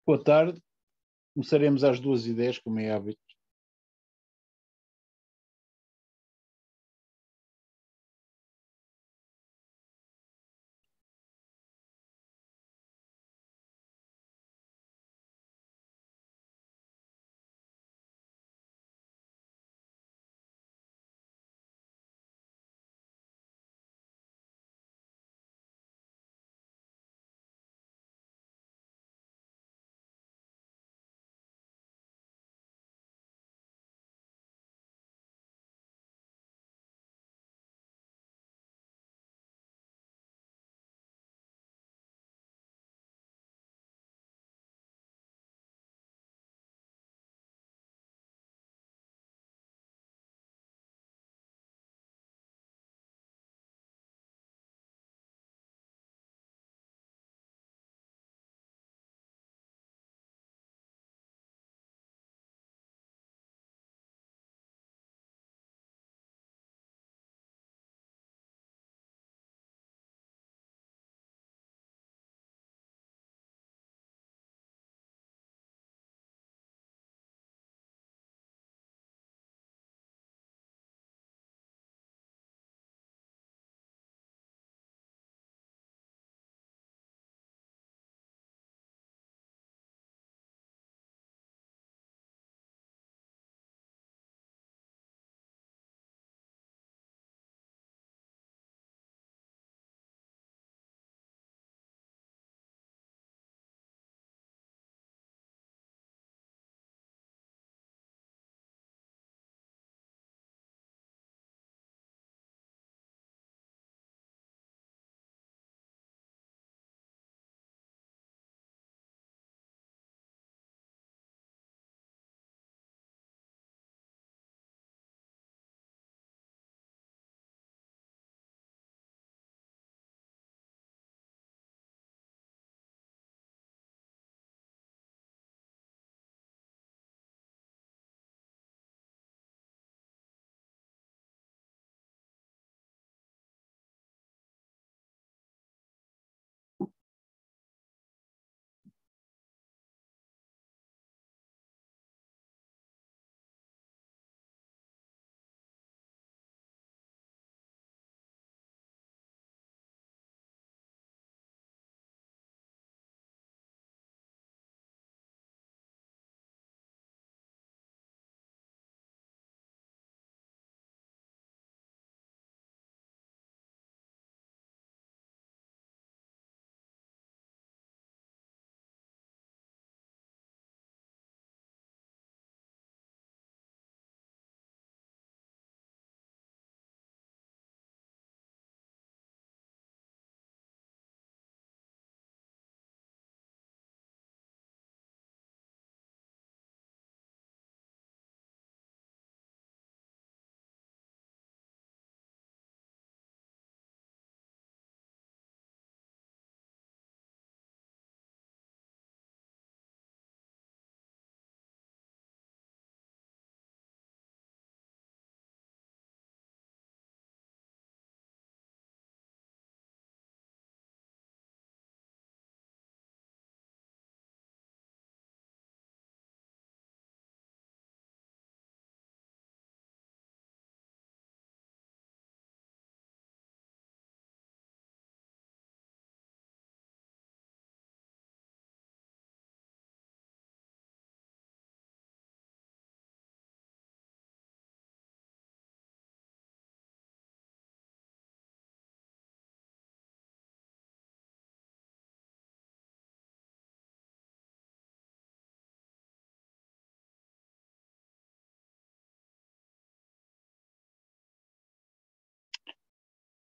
Boa tarde. Começaremos às 2h10, como é hábito.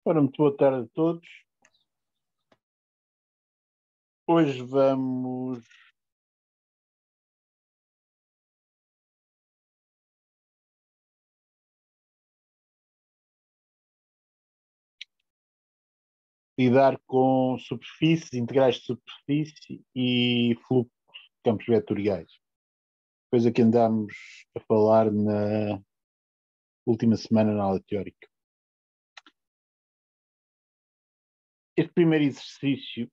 Ora, muito boa tarde a todos. Hoje vamos lidar com superfícies, integrais de superfície e fluxo de campos vetoriais. Coisa que andámos a falar na última semana na aula teórica. Este primeiro exercício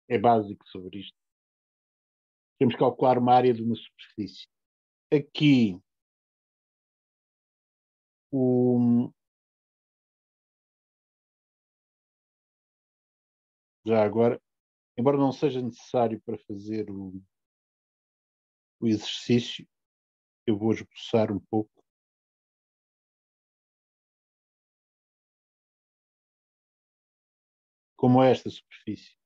é básico sobre isto. Temos que calcular uma área de uma superfície. Aqui, já agora, embora não seja necessário para fazer o exercício, eu vou esboçar um pouco. Como é esta superfície.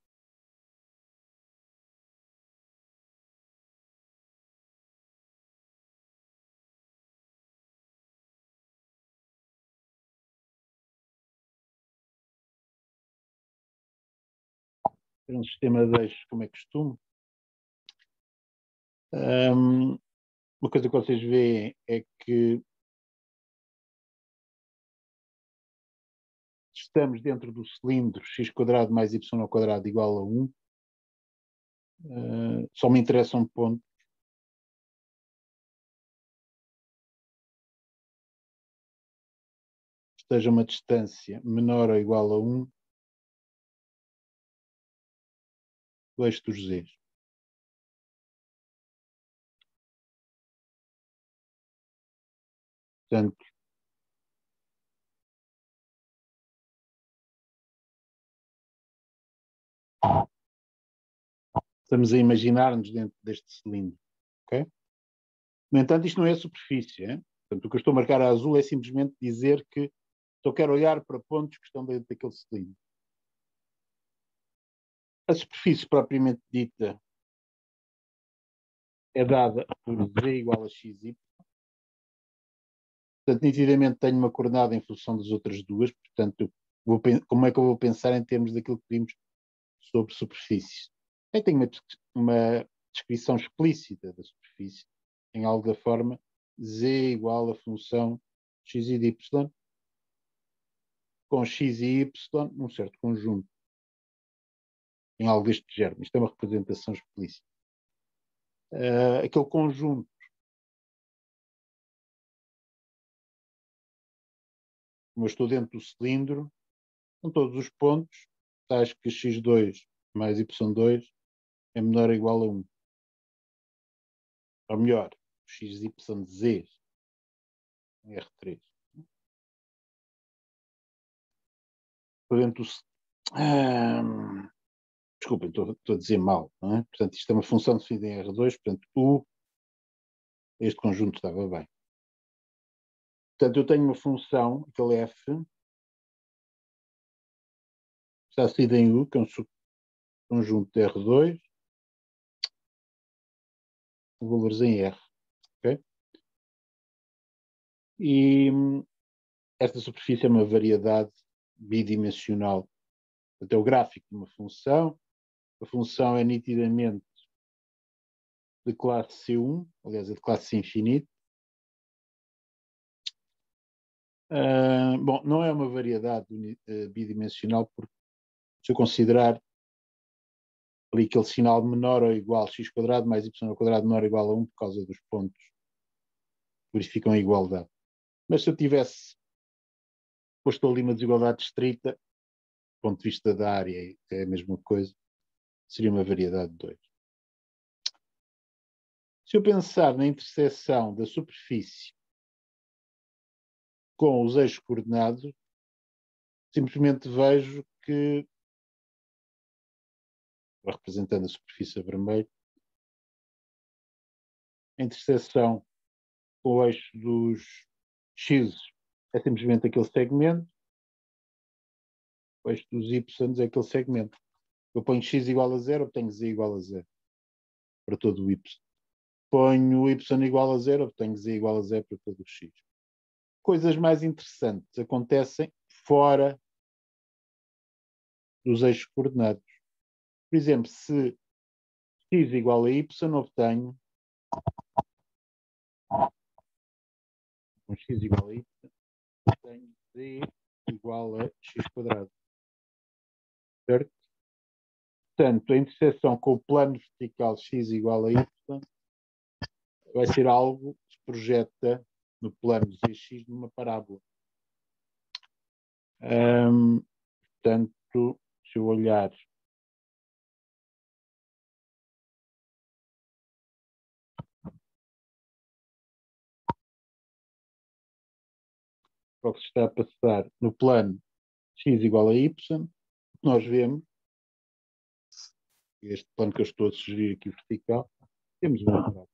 É um sistema de eixos, como é costume. Uma coisa que vocês veem é que estamos dentro do cilindro x² mais y² igual a 1. Só me interessa um ponto. Esteja uma distância menor ou igual a 1 do eixo dos z. Portanto, estamos a imaginar-nos dentro deste cilindro. Okay? No entanto, isto não é a superfície. Hein? Portanto, o que eu estou a marcar a azul é simplesmente dizer que eu quero olhar para pontos que estão dentro daquele cilindro. A superfície propriamente dita é dada por z igual a xy. Portanto, nitidamente tenho uma coordenada em função das outras duas. Portanto, como é que eu vou pensar em termos daquilo que vimos sobre superfície? Eu tenho uma descrição explícita da superfície, em algo da forma z igual a função x e de y, com x e y num certo conjunto, em algo deste género. Isto é uma representação explícita. Aquele conjunto como eu estou dentro do cilindro, com todos os pontos, tais que x2 mais y2 é menor ou igual a 1. Ou melhor, x, y, z em R3. Estou dentro do... Desculpem, estou a dizer mal. Não é? Portanto, isto é uma função definida em R2, portanto, este conjunto estava bem. Portanto, eu tenho uma função, aquele f, está definida em U, que é um subconjunto de R2, com valores em R. Okay? E esta superfície é uma variedade bidimensional. Portanto, é o gráfico de uma função. A função é nitidamente de classe C1, aliás, é de classe C infinito. Bom, não é uma variedade bidimensional, porque se eu considerar ali aquele sinal menor ou igual x² mais y² menor ou igual a 1 por causa dos pontos que verificam a igualdade. Mas se eu tivesse posto ali uma desigualdade estrita, do ponto de vista da área, é a mesma coisa, seria uma variedade de 2. Se eu pensar na interseção da superfície com os eixos coordenados, simplesmente vejo que, representando a superfície a vermelho, a interseção com o eixo dos x é simplesmente aquele segmento, o eixo dos y é aquele segmento. Eu ponho x igual a 0, obtenho z igual a 0 para todo o y. Ponho y igual a 0, obtenho z igual a 0 para todo o x. Coisas mais interessantes acontecem fora dos eixos coordenados. Por exemplo, se x igual a y, obtenho com x igual a y, obtenho z igual a x². Certo? Portanto, a interseção com o plano vertical x igual a y vai ser algo que se projeta no plano zx numa parábola. Portanto, se eu olhar para o que se está a passar no plano x igual a y, o que nós vemos, este plano que eu estou a sugerir aqui vertical, temos um intervalo.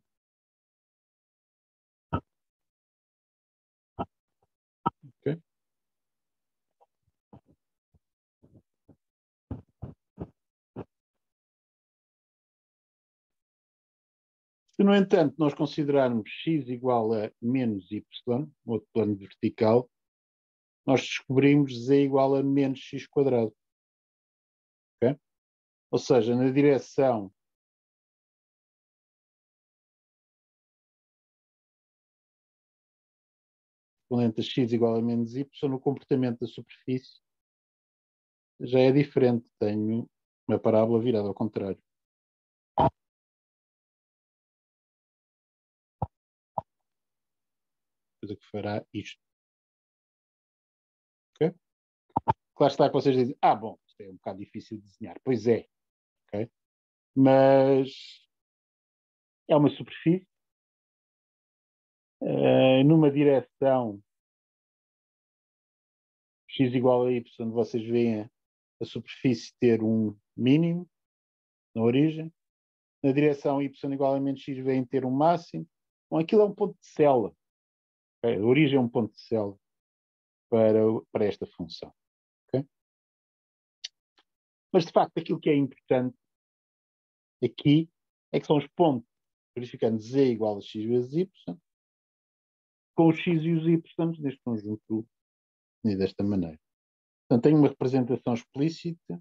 Okay? Se, no entanto, nós considerarmos x igual a menos y, outro plano vertical, nós descobrimos z igual a menos x quadrado. Okay? Ou seja, na direção correspondente a x igual a menos y, o comportamento da superfície já é diferente. Tenho uma parábola virada ao contrário. Coisa que fará isto. Ok? Claro está que vocês dizem, bom, isto é um bocado difícil de desenhar. Pois é. Okay? Mas é uma superfície numa direção x igual a y, vocês veem a superfície ter um mínimo na origem. Na direção y igual a menos x veem ter um máximo. Bom, aquilo é um ponto de célula. Okay? A origem é um ponto de célula para esta função. Okay? Mas, de facto, aquilo que é importante aqui é que são os pontos, verificando z igual a x vezes y, com os x e os y neste conjunto desta maneira. Portanto, tenho uma representação explícita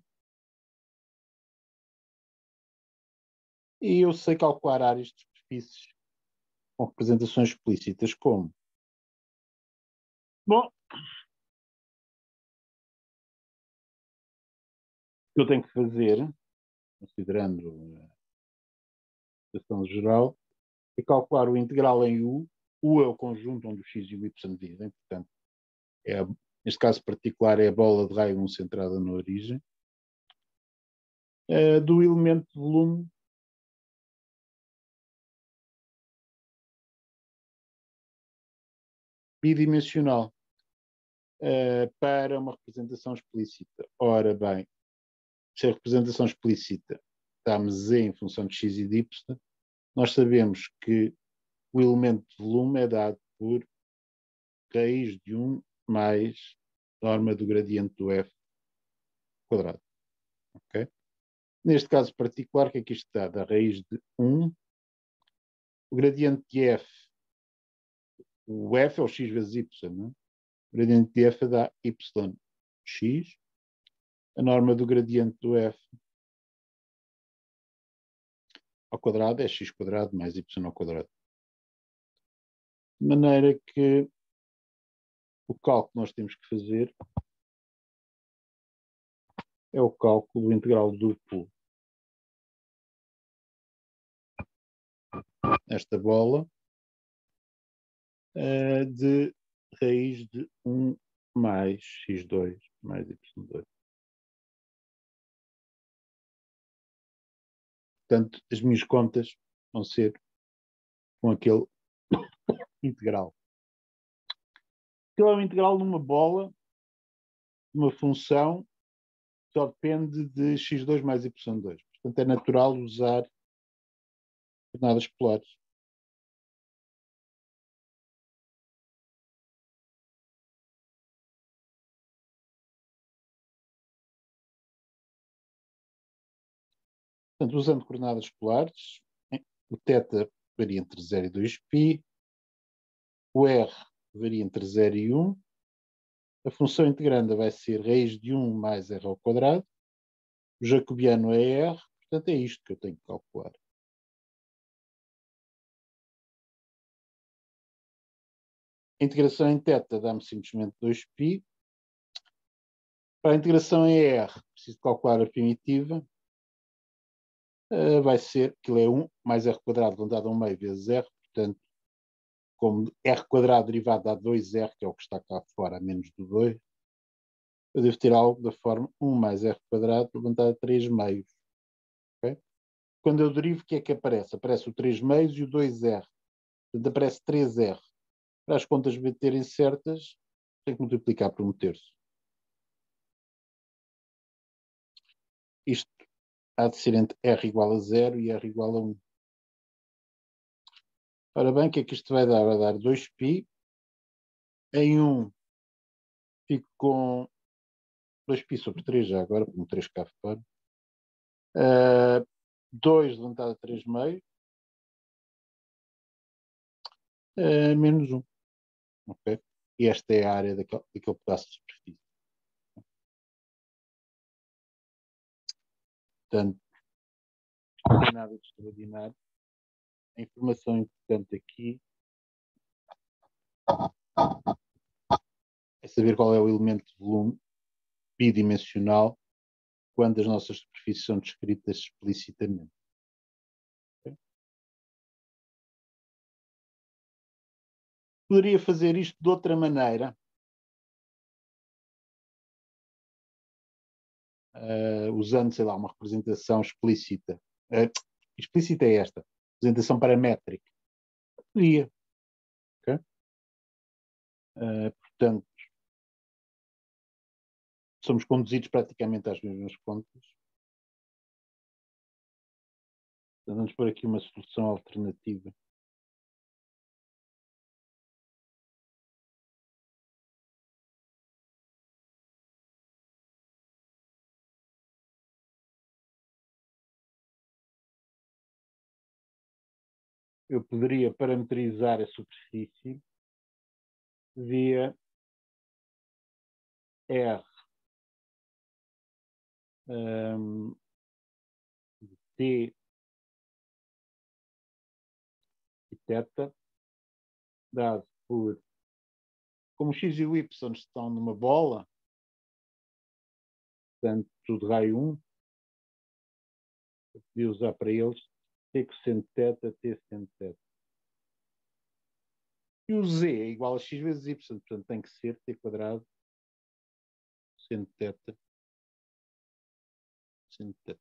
e eu sei calcular áreas de superfícies com representações explícitas como? Bom, o que eu tenho que fazer, considerando a situação geral, é calcular o integral em u. U é o conjunto onde o x e o y vivem, portanto, neste caso particular é a bola de raio 1 centrada na origem, do elemento de volume bidimensional para uma representação explícita. Ora bem, se a representação explícita dá-me z em função de x e de y, nós sabemos que o elemento de volume é dado por raiz de 1 mais norma do gradiente do f quadrado. Okay? Neste caso particular, o que é que isto dá? Da raiz de 1, o gradiente de f, o f é o x vezes y, não é? O gradiente de f dá yx, a norma do gradiente do f ao quadrado é x quadrado mais y ao quadrado. De maneira que o cálculo que nós temos que fazer é o cálculo integral duplo esta bola de raiz de 1 mais x2 mais y2. Portanto, as minhas contas vão ser com aquele integral. Aquilo é um integral numa bola, uma função, só depende de x2 mais y2. Portanto, é natural usar coordenadas polares. Portanto, usando coordenadas polares, o θ varia entre 0 e 2π, o r varia entre 0 e 1, a função integranda vai ser raiz de 1 mais r ao quadrado, o jacobiano é r, portanto é isto que eu tenho que calcular. A integração em θ dá-me simplesmente 2π. Para a integração em r, preciso calcular a primitiva, vai ser, aquilo é 1 mais r quadrado levantado a 1 meio vezes r, portanto, como r quadrado derivado dá 2r, que é o que está cá fora, a menos do 2, eu devo ter algo da forma 1 mais r quadrado levantado a 3 meios. Okay? Quando eu derivo, o que é que aparece? Aparece o 3 meios e o 2r. Portanto, aparece 3r. Para as contas baterem certas, tem que multiplicar por 1/3. Isto há de ser entre R igual a 0 e R igual a 1. Ora bem, o que é que isto vai dar? Vai dar 2π. Em 1 fico com 2π sobre 3 já agora, com 3 cá fora. 2 levantado a 3 meio. Menos 1. Ok? E esta é a área daquele pedaço de superfície. Portanto, não tem nada de extraordinário. A informação importante aqui é saber qual é o elemento de volume bidimensional quando as nossas superfícies são descritas explicitamente. Okay? Poderia fazer isto de outra maneira. Usando, sei lá, uma representação explícita. Explícita é esta. Representação paramétrica. Podia. Okay? Portanto, somos conduzidos praticamente às mesmas contas. Então, vamos pôr aqui uma solução alternativa. Eu poderia parametrizar a superfície via R T e θ, dado por, como x e o y estão numa bola, portanto, de raio 1, eu podia usar para eles t cosseno de θ, t seno de θ. E o z é igual a x vezes y, portanto tem que ser t quadrado seno de θ seno de θ.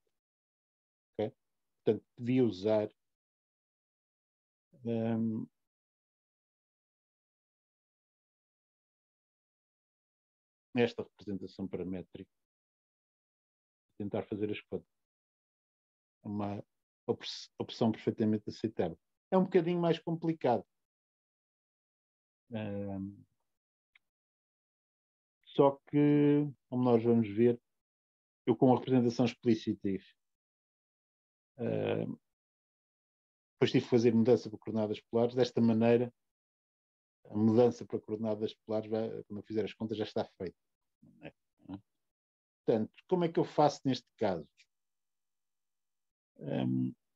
Okay? Portanto, devia usar esta representação paramétrica, tentar fazer as contas. É uma opção perfeitamente aceitável. É um bocadinho mais complicado. Só que, como nós vamos ver, eu com a representação explícita depois tive que fazer mudança para coordenadas polares. Desta maneira, a mudança para coordenadas polares, quando eu fizer as contas, já está feita. Portanto, como é que eu faço neste caso?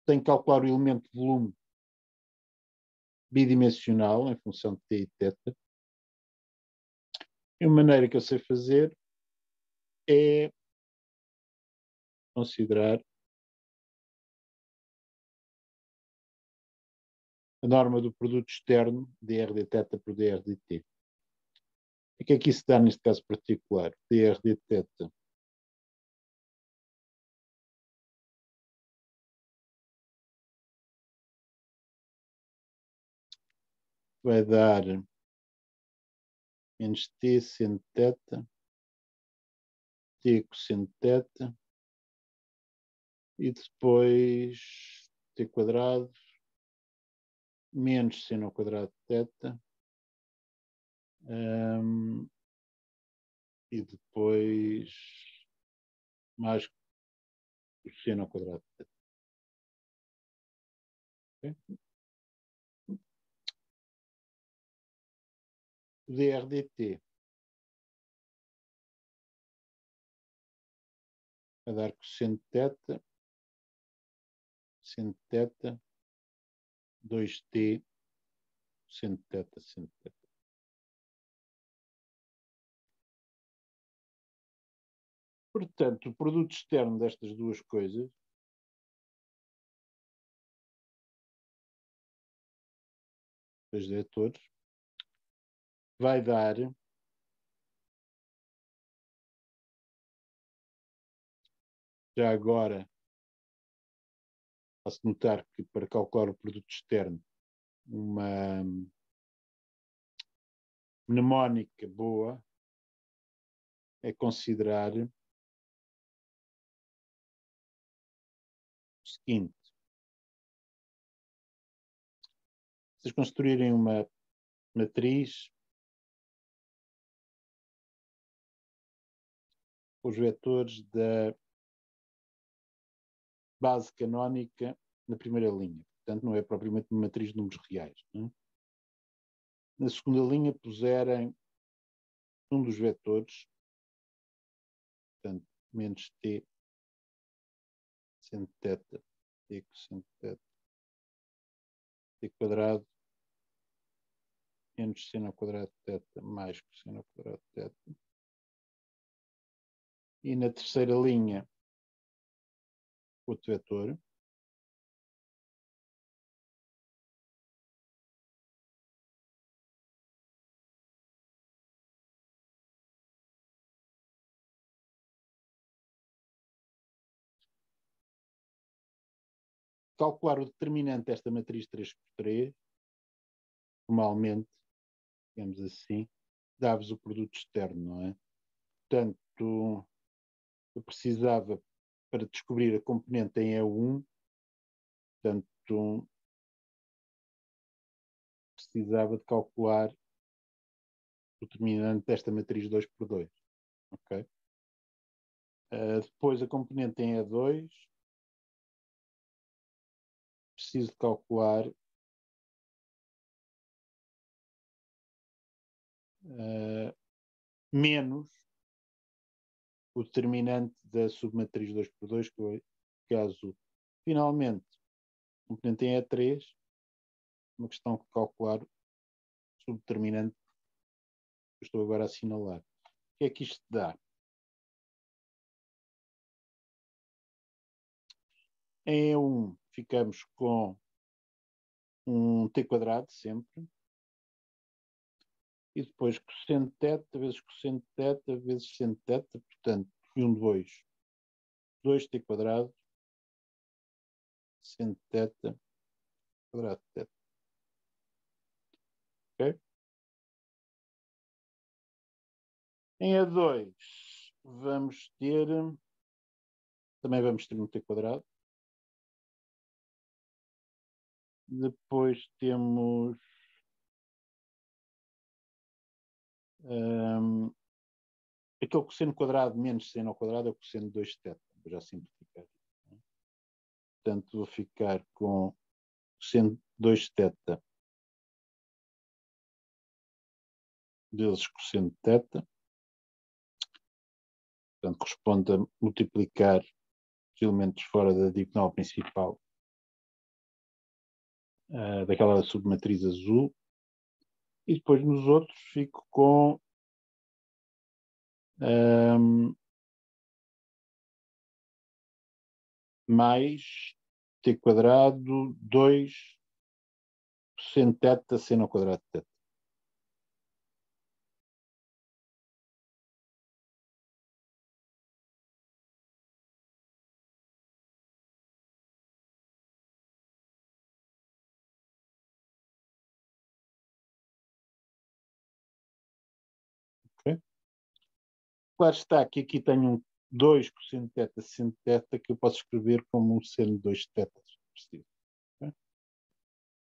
Tenho que calcular o elemento de volume bidimensional em função de t e θ. E uma maneira que eu sei fazer é considerar a norma do produto externo dr dθ por dr dt. O que é que isso dá neste caso particular? Dr dθ vai dar menos t seno de θ, t cosseno de θ, e depois t quadrado menos seno ao quadrado de θ, e depois mais o seno ao quadrado de θ. Okay? O dr dt vai dar cosseno de θ, seno de θ, 2t, seno de θ, seno de θ. Portanto, o produto externo destas duas coisas dois vetores vai dar já agora faço notar que para calcular o produto externo uma mnemónica boa é considerar o seguinte: vocês construírem uma matriz, os vetores da base canónica na primeira linha. Portanto, não é propriamente uma matriz de números reais. Não é? Na segunda linha, puserem um dos vetores, portanto, menos t seno θ, t coseno θ, t quadrado, menos seno ao quadrado de θ, mais cosseno ao quadrado de θ. E na terceira linha, outro vetor, calcular o determinante desta matriz 3x3, formalmente, digamos assim, dá-vos o produto externo, não é? Portanto, eu precisava, para descobrir a componente em E1, portanto, precisava de calcular o determinante desta matriz 2x2. Ok? Depois a componente em E2, preciso de calcular menos o determinante da submatriz 2x2, que é, caso finalmente a componente em E3, uma questão de calcular o subdeterminante que eu estou agora a assinalar. O que é que isto dá? Em E1 ficamos com um t quadrado sempre, e depois cosseno de θ vezes cosseno de θ vezes seno de θ, portanto, um 2t quadrado, seno de θ, quadrado de θ. Ok? Em E2 vamos ter, também vamos ter um t quadrado. Depois temos aquele cosseno quadrado menos seno ao quadrado é o cosseno de 2θ. Vou já simplificar. Portanto, vou ficar com cosseno de 2θ vezes cosseno de θ. Portanto, corresponde a multiplicar os elementos fora da diagonal principal daquela submatriz azul. E depois nos outros fico com mais t quadrado 2 cosseno θ seno ao quadrado de θ. Okay? Claro está que aqui tenho um 2 cosseno de θ seno de θ que eu posso escrever como um seno de 2 θ. Okay?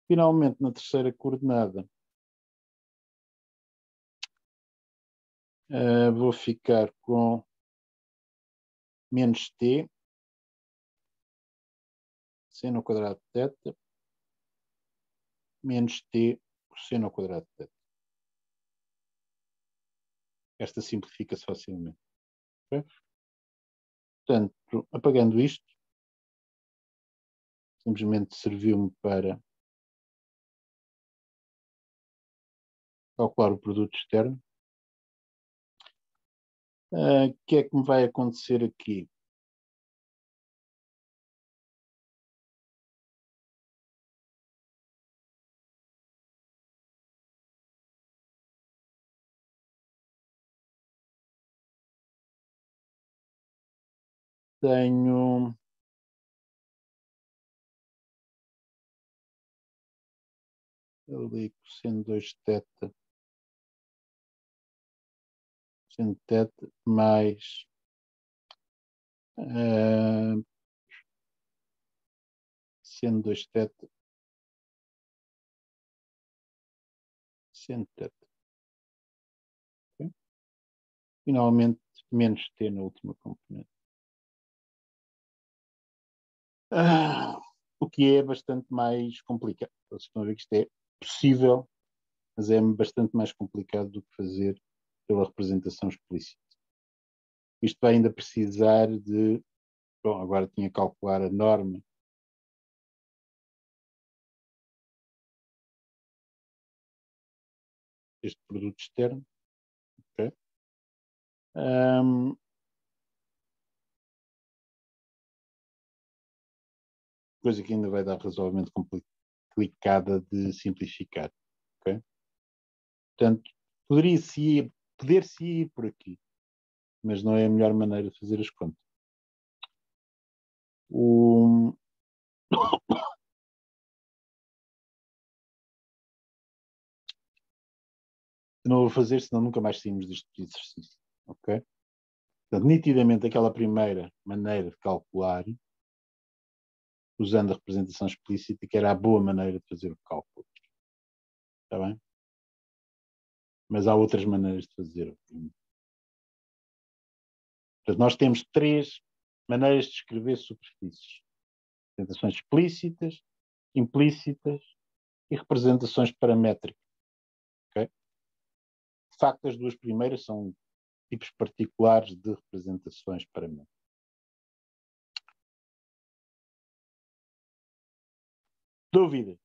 Finalmente, na terceira coordenada, vou ficar com menos t seno ao quadrado de θ menos t cosseno ao quadrado de θ. Esta simplifica-se facilmente. Okay? Portanto, apagando isto, simplesmente serviu-me para calcular o produto externo. O que é que me vai acontecer aqui? Tenho ali cosseno 2 θ seno θ mais seno 2θ seno θ. Okay? Finalmente, menos t na última componente. O que é bastante mais complicado. Vocês estão a ver que isto é possível, mas é bastante mais complicado do que fazer pela representação explícita. Isto vai ainda precisar de... Bom, agora tinha que calcular a norma. Este produto externo. Okay? Coisa que ainda vai dar razoavelmente complicada de simplificar. Okay? Portanto, poder-se ir por aqui, mas não é a melhor maneira de fazer as contas. Não vou fazer, senão nunca mais saímos deste exercício. Ok? Portanto, nitidamente aquela primeira maneira de calcular, usando a representação explícita, que era a boa maneira de fazer o cálculo. Está bem? Mas há outras maneiras de fazer. Portanto, nós temos 3 maneiras de escrever superfícies: representações explícitas, implícitas e representações paramétricas. Okay? De facto, as 2 primeiras são tipos particulares de representações paramétricas. Dúvidas?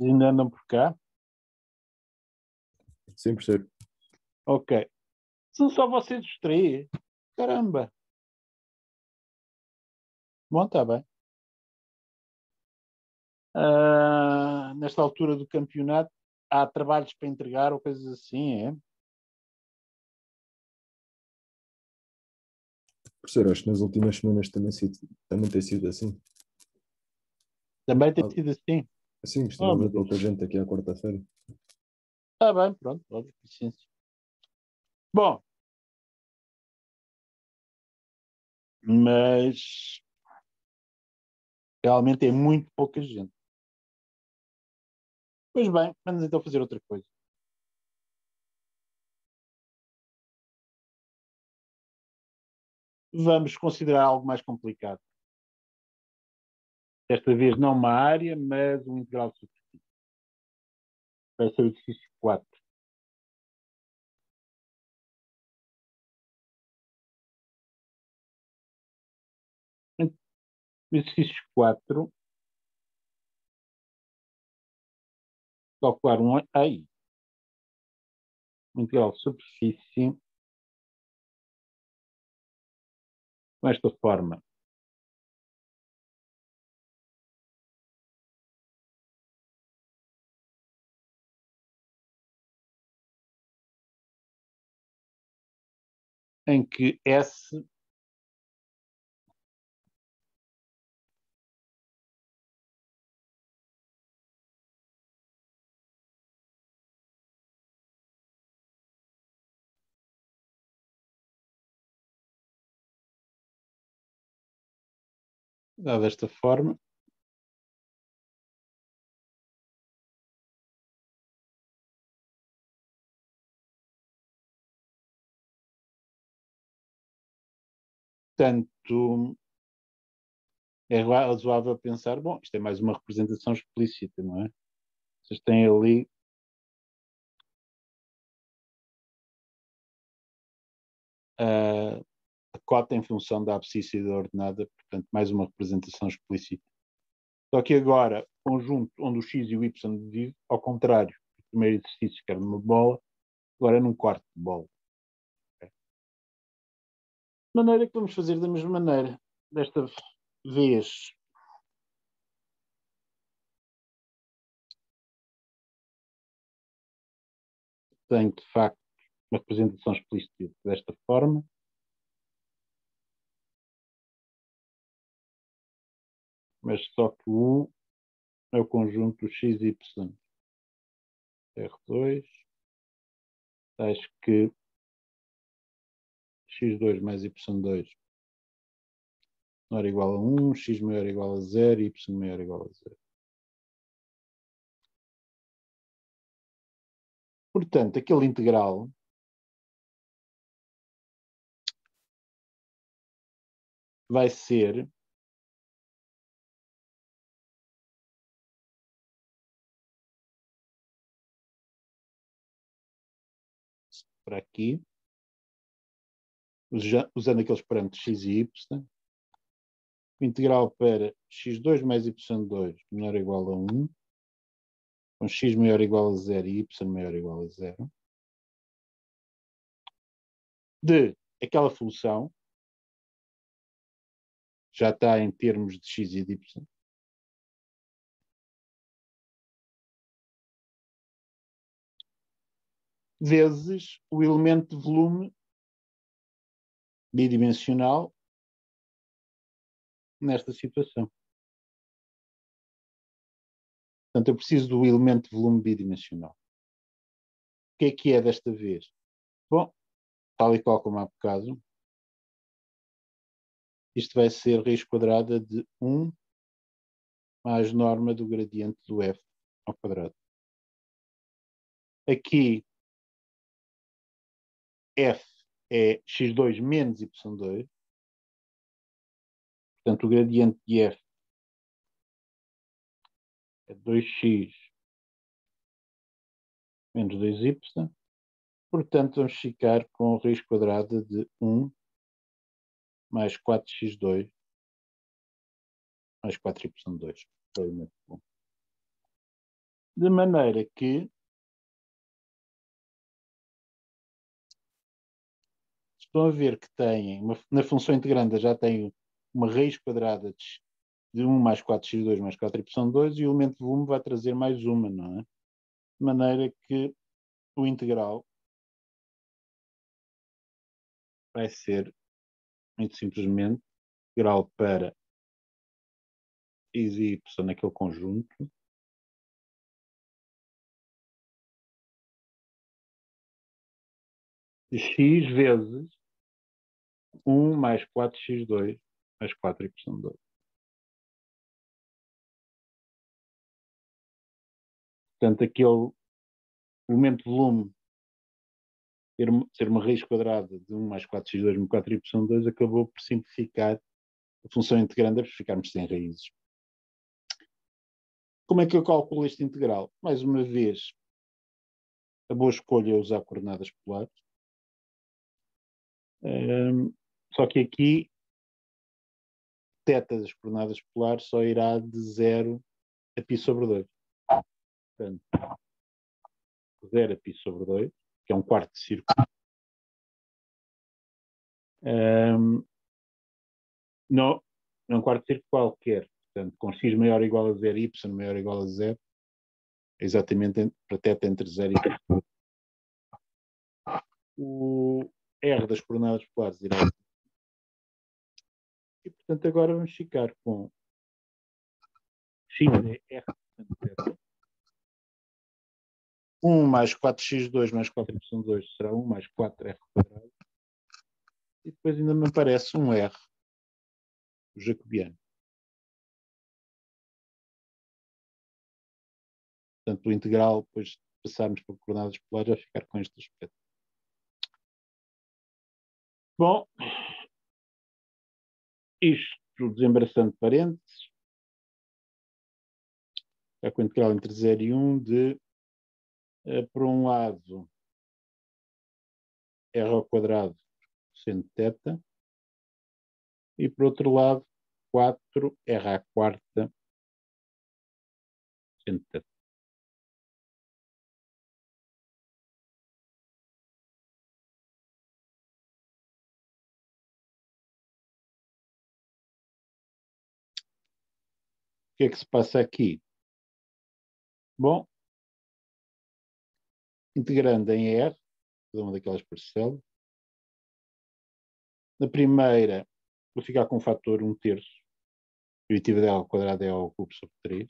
Ainda andam por cá? Sim, percebo. Ok. São só vocês os 3. Caramba. Bom, está bem. Nesta altura do campeonato, há trabalhos para entregar ou coisas assim, é? Professor, acho que nas últimas semanas também tem sido assim. Também tem sido assim. Sim, costuma haver pouca gente aqui à quarta-feira. Está bem, pronto. Óbvio, licença. Bom. Mas realmente é muito pouca gente. Pois bem, vamos então fazer outra coisa. Vamos considerar algo mais complicado. Desta vez não uma área, mas um integral de superfície. Vai ser o exercício 4. Exercício 4. Calcular um integral de superfície com esta forma. Em que S dá desta forma. Portanto, é razoável pensar, bom, isto é mais uma representação explícita, não é? Vocês têm ali a cota em função da abscissa da ordenada, portanto, mais uma representação explícita. Só que agora, conjunto onde o x e o y dividem, ao contrário do primeiro exercício, que era numa bola, agora é num quarto de bola. Okay? De maneira que vamos fazer da mesma maneira. Desta vez, tenho de facto uma representação explícita desta forma. Mas só que o é o conjunto x, y, R2. Acho que x2 mais y2 maior ou igual a 1, x maior ou igual a 0 e y maior ou igual a 0. Portanto, aquele integral vai ser para aqui, usando aqueles parâmetros x e y, o integral para x2 mais y2 menor ou igual a 1, com x maior ou igual a 0 e y maior ou igual a 0, de aquela função, já está em termos de x e de y, vezes o elemento de volume bidimensional nesta situação. Portanto, eu preciso do elemento de volume bidimensional. O que é desta vez? Bom, tal e qual como há bocado, isto vai ser raiz quadrada de 1 mais norma do gradiente do f ao quadrado. Aqui, f é x2 menos y2. Portanto, o gradiente de f é 2x menos 2y. Portanto, vamos ficar com a raiz quadrada de 1 mais 4x2 mais 4y2. De maneira que estão a ver que têm, na função integranda já tem uma raiz quadrada de 1 mais 4x2 mais 4y2 e o elemento de volume vai trazer mais uma, não é? De maneira que o integral vai ser, muito simplesmente, integral para x e y naquele conjunto de x vezes 1 mais 4x2 mais 4y2. Portanto, aquele elemento de volume ser uma raiz quadrada de 1 mais 4x2 mais 4y2 acabou por simplificar a função integranda para ficarmos sem raízes. Como é que eu calculo este integral? Mais uma vez, a boa escolha é usar coordenadas polares. Só que aqui, θ das coordenadas polares só irá de 0 a π sobre 2. Portanto, 0 a π sobre 2, que é um quarto de círculo. Não é um quarto de círculo qualquer. Portanto, com x maior ou igual a 0 e y maior ou igual a 0, é exatamente para θ entre 0 e π. O R das coordenadas polares irá. E, portanto, agora vamos ficar com x é R, portanto, 1 mais 4x2 mais 4y2 será 1 mais 4r quadrado. E depois ainda me aparece um R, o jacobiano. Portanto, o integral, depois de passarmos por coordenadas polares, vai ficar com este aspecto. Bom, isto desembaraçando parênteses, é com o integral entre 0 e 1 de, por um lado, r ao quadrado seno θ, e por outro lado, 4r à quarta seno θ. O que é que se passa aqui? Bom, integrando em R, cada uma daquelas parcelas, na primeira vou ficar com o fator 1/3, derivativa dela ao quadrado é ao cubo sobre 3.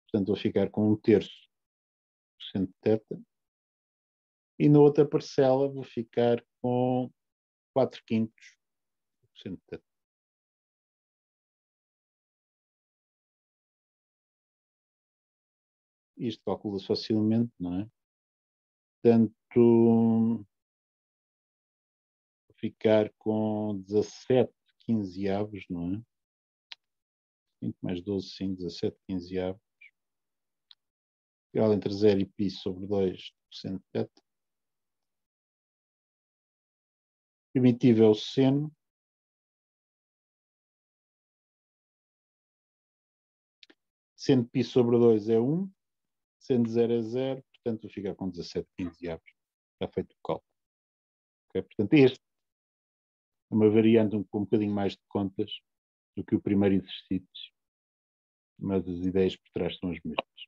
Portanto, vou ficar com 1/3% de θ. E na outra parcela vou ficar com 4/5% de θ. Isto calcula-se facilmente, não é? Portanto, vou ficar com 17 quinzeavos, não é? 5 mais 12, sim, 17 quinzeavos. Integral entre 0 e π sobre 2% de θ. Primitivo é o seno. Seno de π sobre 2 é 1. Seno de 0 é 0. Portanto, vou ficar com 17 quinzeavos. Está feito o cálculo. Okay? Portanto, este é uma variante com um bocadinho mais de contas do que o primeiro exercício. Mas as ideias por trás são as mesmas.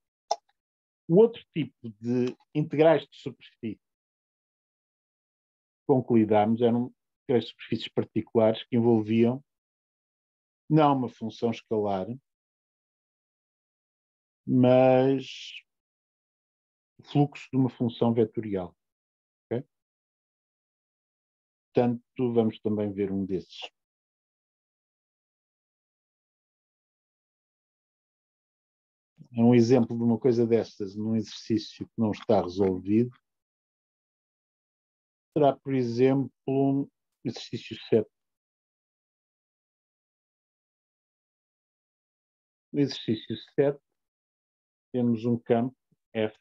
O outro tipo de integrais de superfície com que lidámos eram integrais de superfícies particulares que envolviam não uma função escalar, mas o fluxo de uma função vetorial. Okay? Portanto, vamos também ver um desses. É um exemplo de uma coisa destas num exercício que não está resolvido. Será, por exemplo, um exercício 7. No exercício 7, temos um campo F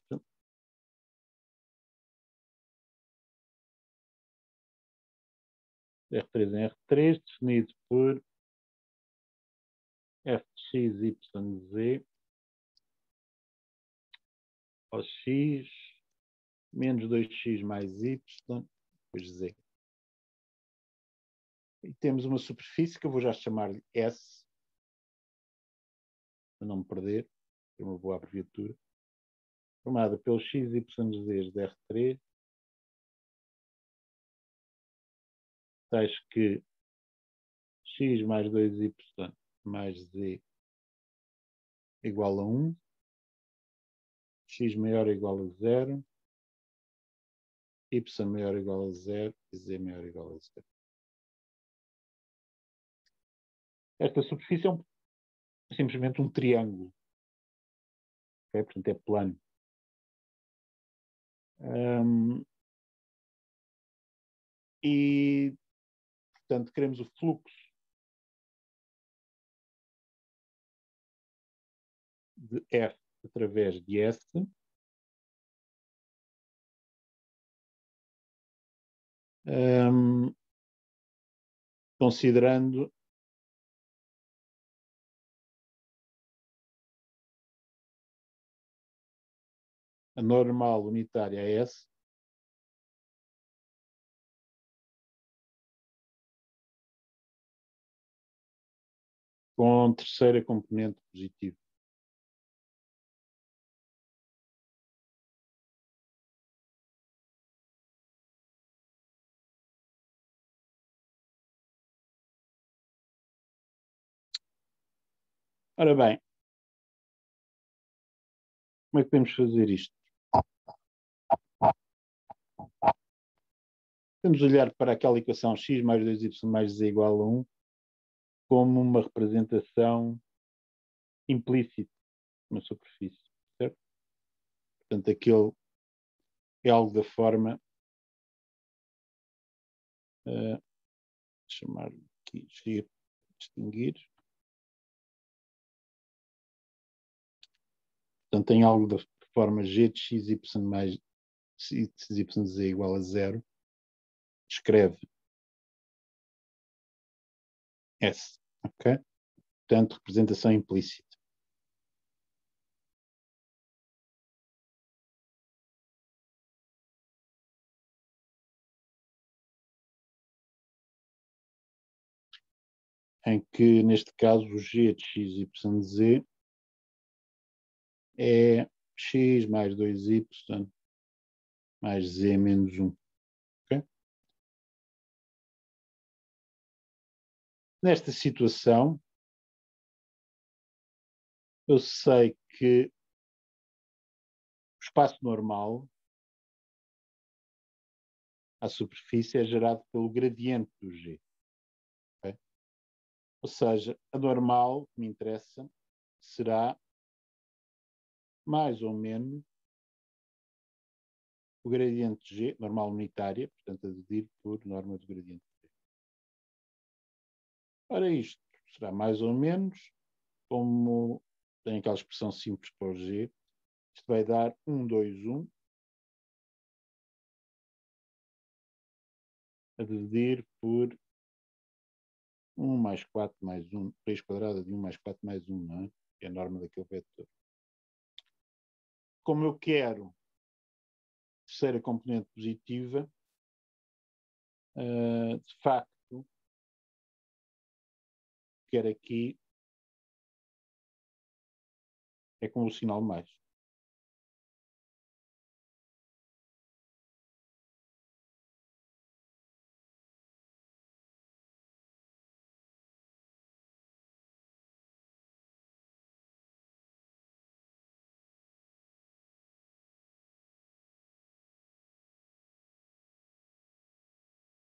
R3 em R3, definido por f de x, y, z, ao x, menos 2x mais y, depois z. E temos uma superfície que eu vou já chamar-lhe S, para não me perder, é uma boa abreviatura, formada pelos x, y, z de R3, tais que x mais 2y mais z igual a 1, x maior ou igual a 0, y maior ou igual a 0 e z maior ou igual a 0. Esta superfície é simplesmente um triângulo. Okay? Portanto, é plano. E, portanto, queremos o fluxo de F através de S, considerando a normal unitária a S com terceira componente positiva. Ora bem, como é que podemos fazer isto? Podemos olhar para aquela equação x mais 2y mais z igual a 1 como uma representação implícita de uma superfície, certo? Portanto, aquilo é algo da forma, chamar aqui, distinguir. Portanto, tem algo da forma g de xy mais xyz igual a 0. Escreve S. Ok? Portanto, representação implícita. Em que, neste caso, o g de xyz é x mais 2y mais z menos 1. Okay? Nesta situação, eu sei que espaço normal à superfície é gerado pelo gradiente do G. Okay? Ou seja, a normal que me interessa será mais ou menos o gradiente de G, normal unitária, portanto, a dividir por norma do gradiente de G. Ora, isto será mais ou menos como tem aquela expressão simples para o G, isto vai dar 1, 2, 1, a dividir por 1 mais 4 mais 1, raiz quadrada de 1 mais 4 mais 1, não é? Que é a norma daquele vetor. Como eu quero terceira componente positiva, de facto, quero aqui é com o sinal mais.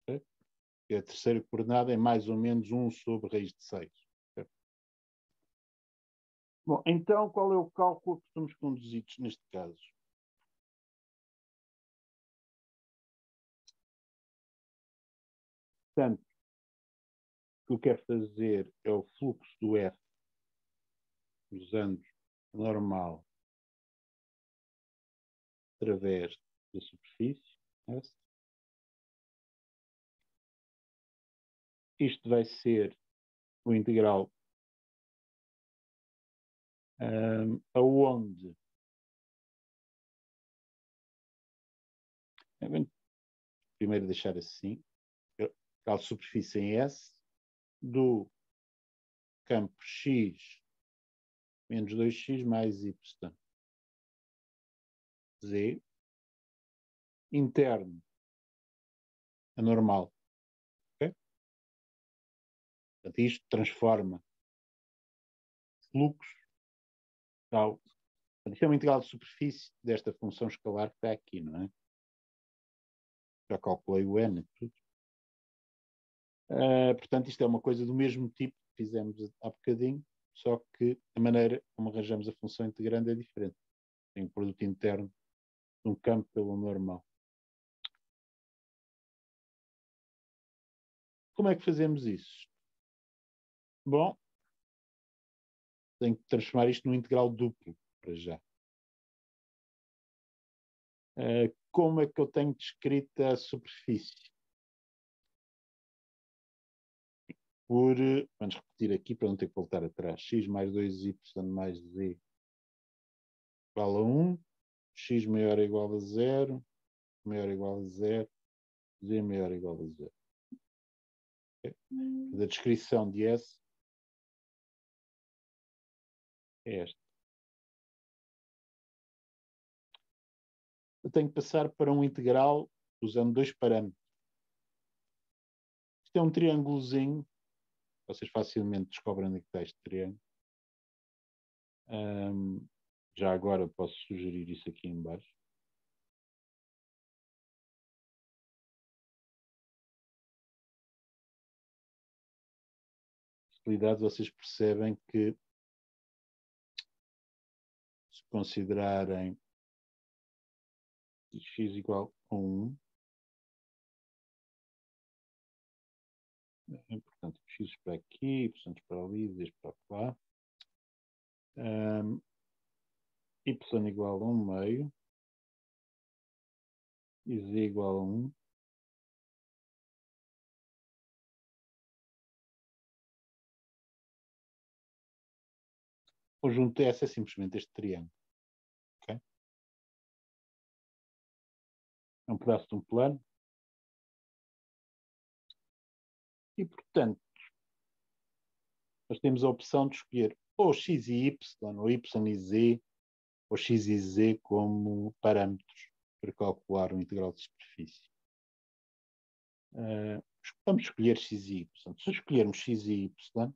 Okay? A terceira coordenada é mais ou menos 1 sobre raiz de 6. Okay? Bom, então qual é o cálculo que somos conduzidos neste caso? Portanto, o que eu quero fazer é o fluxo do F usando normal através da superfície. S. Isto vai ser o integral aonde primeiro deixar assim, a superfície em S do campo X menos 2x mais y z interno a normal. Okay? Portanto, isto transforma fluxo tal. Isto é uma integral de superfície desta função escalar que está aqui, não é? Já calculei o n e tudo. Portanto, isto é uma coisa do mesmo tipo que fizemos há bocadinho, só que a maneira como arranjamos a função integrando é diferente. Tem um produto interno de um campo pelo normal. Como é que fazemos isso? Bom, tenho que transformar isto num integral duplo, para já. Como é que eu tenho descrita a superfície? Vamos repetir aqui para não ter que voltar atrás. X mais 2y mais z igual a 1. X maior ou igual a 0. Maior ou igual a 0. Z maior ou igual a 0. Okay? A descrição de S é esta. Eu tenho que passar para um integral usando dois parâmetros. Isto é um triângulozinho. Vocês facilmente descobrem onde é que está este triângulo. Já agora posso sugerir isso aqui em baixo. Possibilidades, vocês percebem que se considerarem x igual a 1, portanto, x para aqui, y para ali, z para lá, y igual a 1 meio e z igual a 1. O conjunto S é simplesmente este triângulo. Okay? É um pedaço de um plano. E, portanto, nós temos a opção de escolher ou x e y, ou y e z, ou x e z como parâmetros para calcular o integral de superfície. Vamos escolher x e y. Se escolhermos x e y,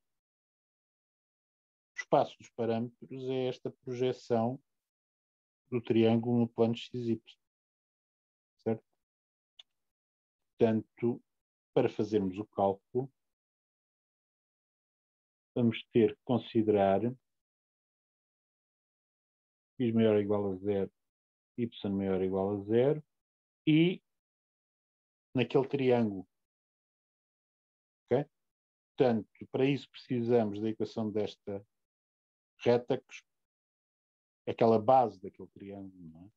o espaço dos parâmetros é esta projeção do triângulo no plano XY. Certo? Portanto, para fazermos o cálculo, vamos ter que considerar x maior ou igual a 0, y maior ou igual a 0 e naquele triângulo. Okay? Portanto, para isso precisamos da equação desta reta, que é aquela base daquele triângulo. Não é?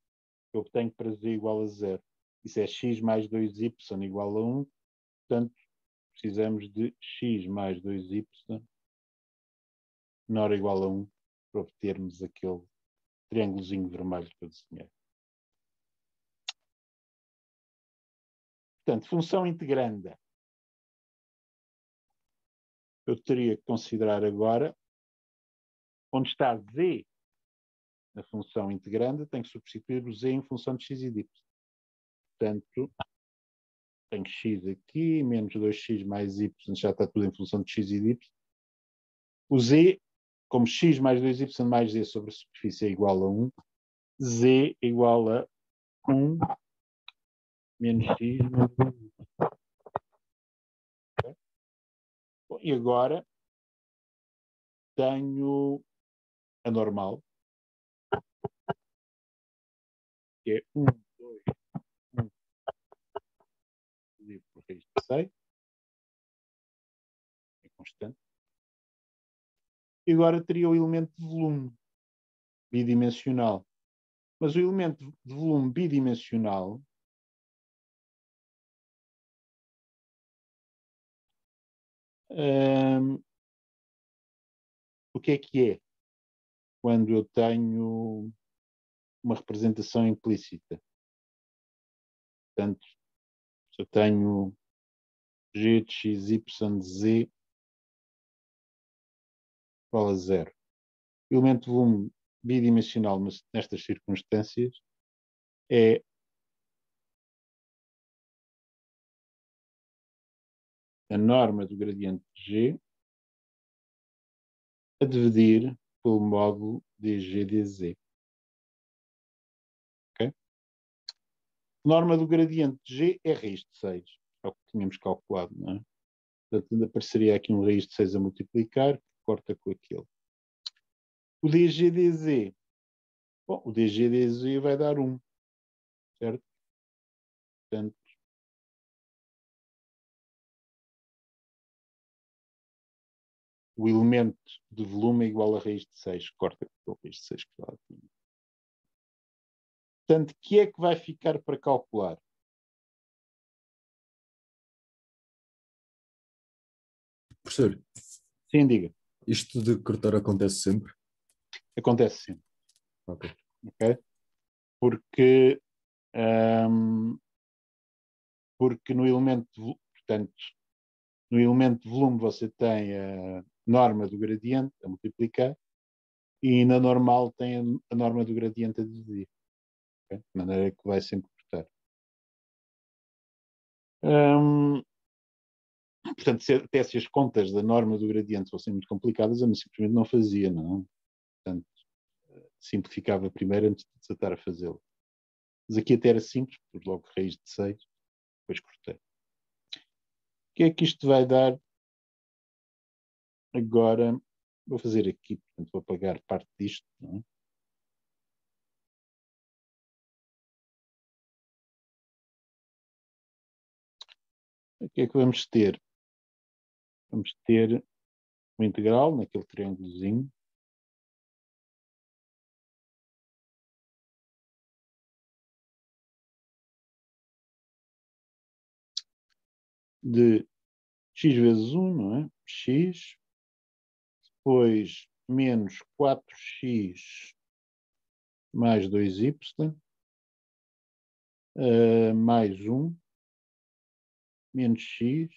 Eu tenho para z igual a 0. Isso é x mais 2y igual a 1. Portanto, precisamos de x mais 2y menor ou igual a 1 para obtermos aquele triângulozinho vermelho que eu desenhei. Portanto, função integranda. Eu teria que considerar agora onde está z na função integranda, tenho que substituir o z em função de x e de y. Portanto, tenho x aqui, menos 2x mais y, já está tudo em função de x e de y. O z, como x mais 2y mais z sobre a superfície é igual a 1, z é igual a 1 menos x mais 2y. Okay? Bom, e agora tenho a normal, que é 1, 2, 1, dividido por raiz de 6, é constante. E agora teria o elemento de volume bidimensional. Mas o elemento de volume bidimensional o que é quando eu tenho uma representação implícita? Portanto, se eu tenho g de x, y de z igual a 0. O elemento de volume bidimensional nestas circunstâncias é a norma do gradiente de g a dividir pelo módulo dg dz. Okay? A norma do gradiente de g é raiz de 6. É o que tínhamos calculado, não é? Portanto, apareceria aqui um raiz de 6 a multiplicar, que corta com aquele. O dg dz. Bom, o dg dz vai dar 1. Certo? Portanto, o elemento de volume é igual a raiz de 6. Corta com a raiz de 6 que está aqui. Portanto, o que é que vai ficar para calcular? Professor, Sim, diga. isto de cortar acontece sempre? Acontece sempre. Ok. Okay? Porque no elemento portanto, no elemento de volume você tem a norma do gradiente a multiplicar e na normal tem a norma do gradiente a dividir. Okay? De maneira que vai sempre cortar. Portanto, até se as contas da norma do gradiente fossem muito complicadas, eu simplesmente não fazia, não. Portanto, simplificava primeiro antes de desatar a fazê-lo. Mas aqui até era simples, por logo raiz de 6, depois cortei. O que é que isto vai dar? Agora, vou fazer aqui, portanto, vou apagar parte disto, não é? O que é que vamos ter? Vamos ter uma integral naquele triângulozinho de x vezes 1, não é? X, depois menos 4x mais 2y, mais 1, menos x,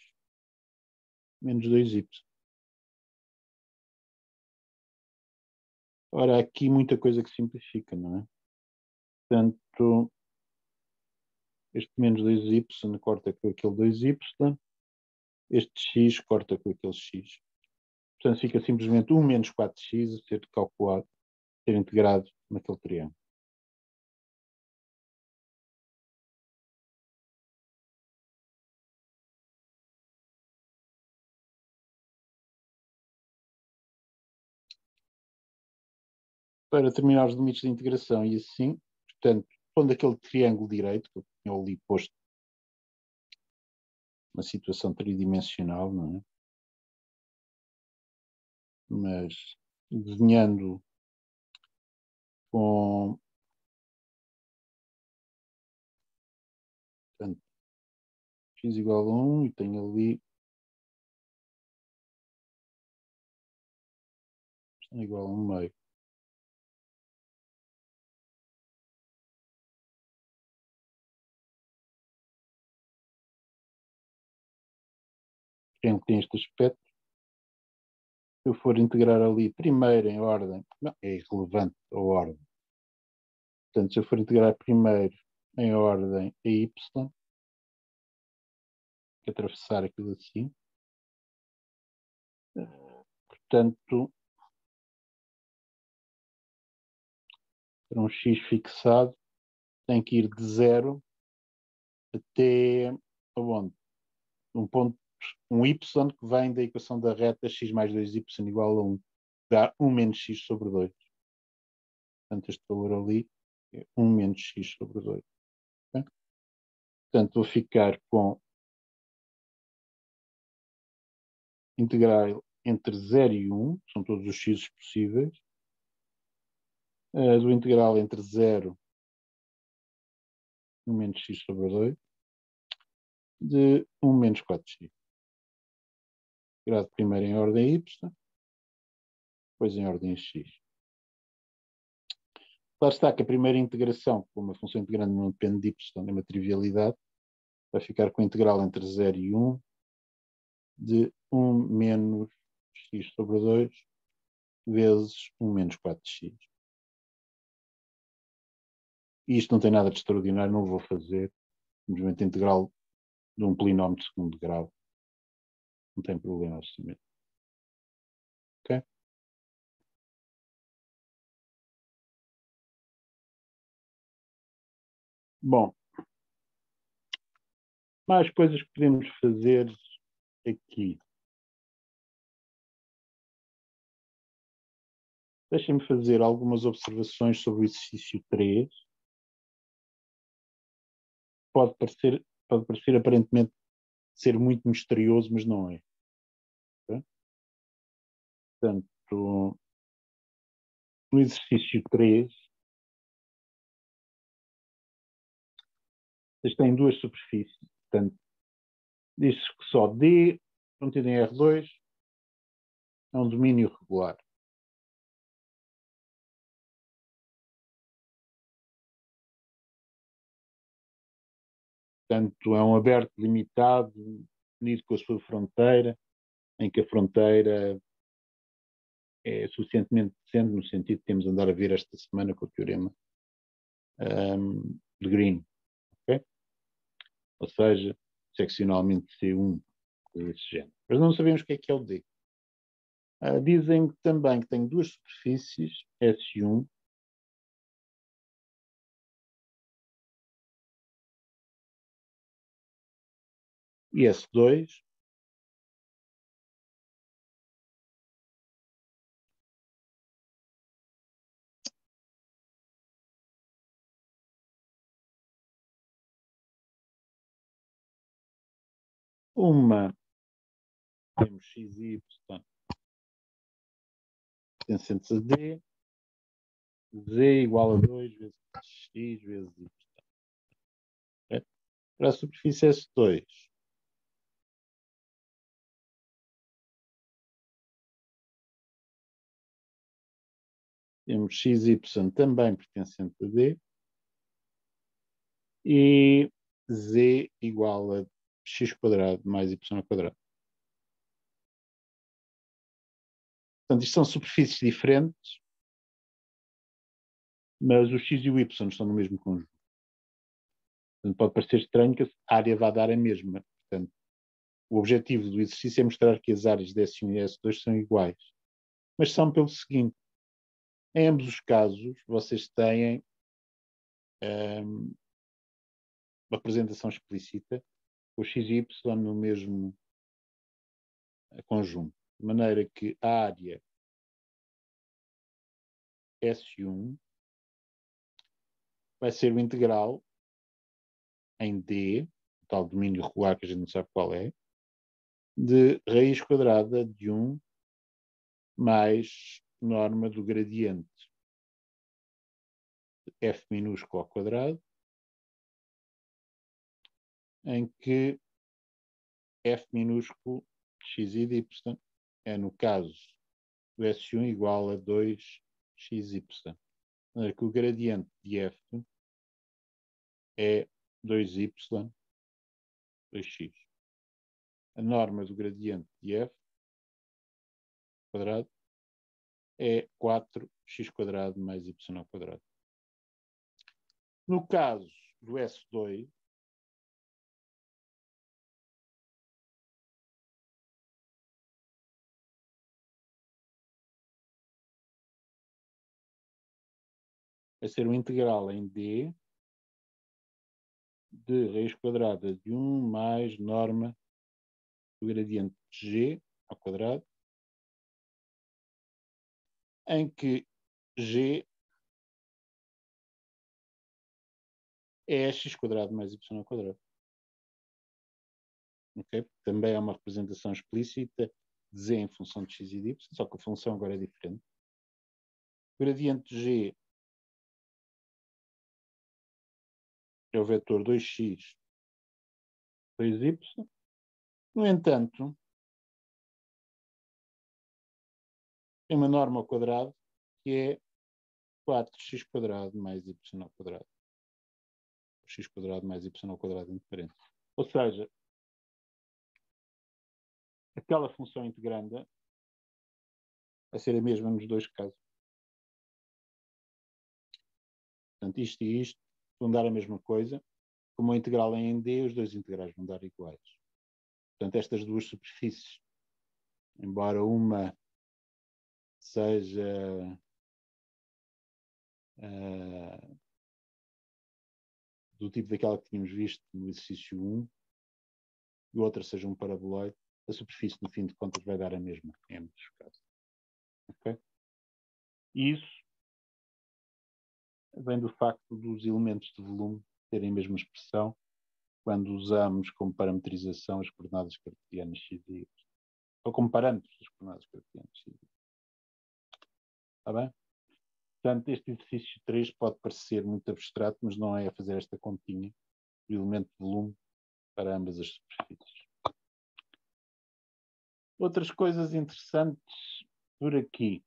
menos 2y. Ora, há aqui muita coisa que simplifica, não é? Portanto, este menos 2y corta com aquele 2y, este x corta com aquele x. Portanto, fica simplesmente 1 menos 4x a ser calculado, ser integrado naquele triângulo. para terminar os limites de integração e assim, portanto, pondo aquele triângulo direito que eu tinha ali posto uma situação tridimensional, não é? Mas desenhando com, portanto, x igual a 1 e tenho ali igual a 1 meio. Tem este aspecto. Se eu for integrar ali primeiro em ordem, não, é irrelevante a ordem. Portanto, se eu for integrar primeiro em ordem a y, atravessar aquilo assim, portanto, para um x fixado, tem que ir de 0 até aonde? Um y que vem da equação da reta x mais 2y igual a 1, dá 1 menos x sobre 2. Portanto, este valor ali é 1 menos x sobre 2. Okay? Portanto, vou ficar com integral entre 0 e 1, são todos os x possíveis, do integral entre 0 e 1 menos x sobre 2, de 1 menos 4x. Integrado primeiro em ordem y, depois em ordem x. Claro está que a primeira integração, como a função integrante não depende de y, é uma trivialidade, vai ficar com a integral entre 0 e 1 de 1 menos x sobre 2 vezes 1 menos 4x. E isto não tem nada de extraordinário, não vou fazer. Simplesmente integral de um polinómio de segundo grau. Não tem problema absolutamente. Ok? Bom, mais coisas que podemos fazer aqui. Deixem-me fazer algumas observações sobre o exercício 3. Pode parecer aparentemente ser muito misterioso, mas não é. Okay? Portanto, no exercício 3, vocês têm duas superfícies. Portanto, diz-se que só D, contido em R2, é um domínio regular. Portanto, é um aberto limitado, unido com a sua fronteira, em que a fronteira é suficientemente decente, no sentido que temos de andar a ver esta semana com o teorema de Green. Okay? Ou seja, seccionalmente C1, desse género. Mas não sabemos o que é o D. Dizem também que tem duas superfícies, S1 e S2, uma temos x e y pertencentes a D, Z igual a 2 vezes x vezes y. Okay? Para a superfície S2, temos x e y também pertencente a D e Z igual a x quadrado mais y ao quadrado. Portanto, isto são superfícies diferentes, mas o x e o y estão no mesmo conjunto. Portanto, pode parecer estranho que a área vá dar a mesma. Portanto, o objetivo do exercício é mostrar que as áreas de S1 e S2 são iguais. Mas são pelo seguinte: em ambos os casos, vocês têm uma apresentação explícita com x e y no mesmo conjunto. De maneira que a área S1 vai ser o integral em D, o tal domínio regular que a gente não sabe qual é, de raiz quadrada de 1 mais norma do gradiente de f minúsculo ao quadrado, em que f minúsculo x e de y é, no caso do S1, igual a 2xy. Que o gradiente de f é 2y, 2x. A norma do gradiente de f quadrado é 4x quadrado mais y ao quadrado. No caso do S2, vai ser um integral em D de raiz quadrada de 1 mais norma do gradiente de G ao quadrado, em que G é x quadrado mais y ao quadrado. Okay? Também é uma representação explícita de z em função de x e de y, só que a função agora é diferente. O gradiente de G é o vetor 2x, 2y. No entanto, tem uma norma ao quadrado que é 4x quadrado mais y ao quadrado. X quadrado mais y ao quadrado indiferente. Ou seja, aquela função integranda vai ser a mesma nos dois casos. Portanto, isto e isto vão dar a mesma coisa. Como a integral é em D, os dois integrais vão dar iguais. Portanto, estas duas superfícies, embora uma seja do tipo daquela que tínhamos visto no exercício 1 e outra seja um paraboloide, a superfície, no fim de contas, vai dar a mesma em ambos os casos. Okay? E isso vem do facto dos elementos de volume terem a mesma expressão quando usamos como parametrização as coordenadas cartesianas x e y. Ou como parâmetros das coordenadas cartesianas x e y. Está bem? Portanto, este exercício 3 pode parecer muito abstrato, mas não é a fazer esta continha do elemento de volume para ambas as superfícies. Outras coisas interessantes por aqui.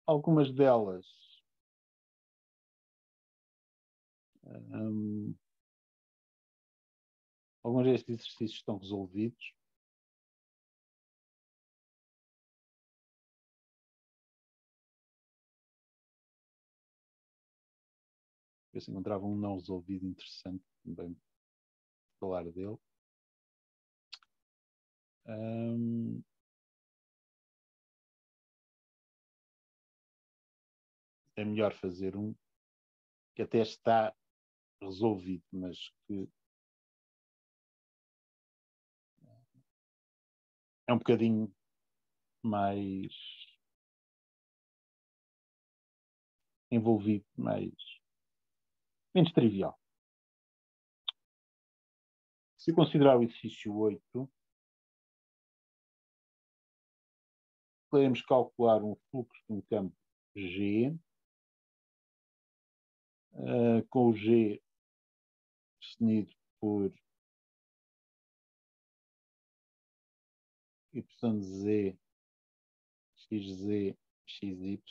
Algumas delas alguns destes exercícios estão resolvidos. Eu se encontrava um não resolvido interessante também falar dele. É melhor fazer um que até está resolvido, mas que é um bocadinho mais envolvido, menos trivial. Se considerar o exercício 8, podemos calcular um fluxo de um campo G, com o G definido por YZ, XZ, XY,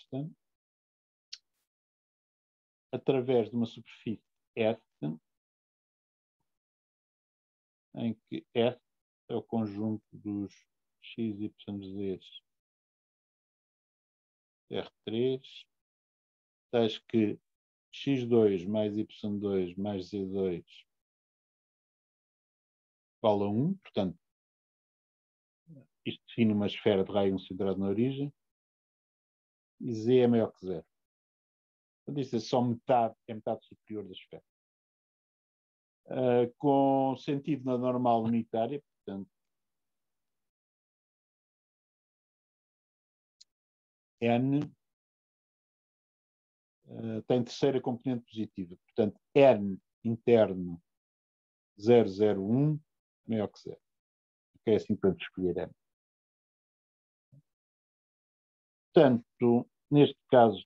através de uma superfície S, em que S é o conjunto dos XYZs R3, tais que x2 mais y2 mais z2 igual a 1, portanto, isto define uma esfera de raio considerado na origem, e z é maior que 0. Portanto, isto é só metade, é metade superior da esfera. Com sentido na normal unitária, portanto, N tem terceira componente positiva. Portanto, N interno 001 maior que 0. É assim que podemos escolher N. Portanto, neste caso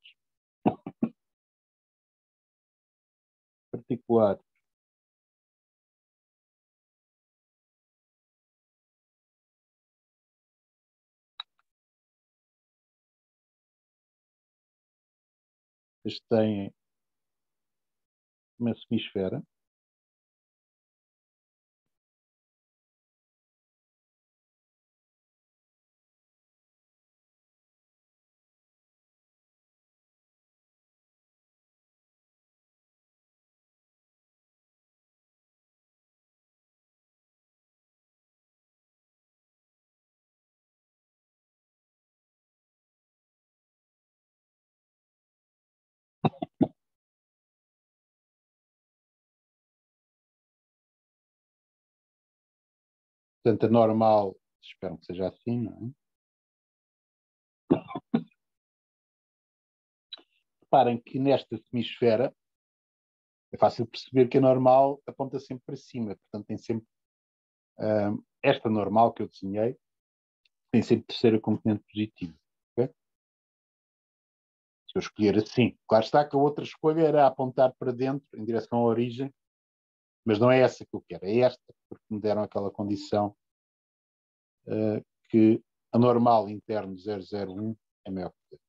particular, eles têm uma semisfera. Portanto, a normal, espero que seja assim, não é? Reparem que nesta semisfera é fácil perceber que a normal aponta sempre para cima. Portanto, tem sempre esta normal que eu desenhei, tem sempre terceira componente positiva. Okay? Se eu escolher assim, claro está que a outra escolha era apontar para dentro, em direção à origem, mas não é essa que eu quero, é esta, porque me deram aquela condição que a normal interno 001 é maior que 0.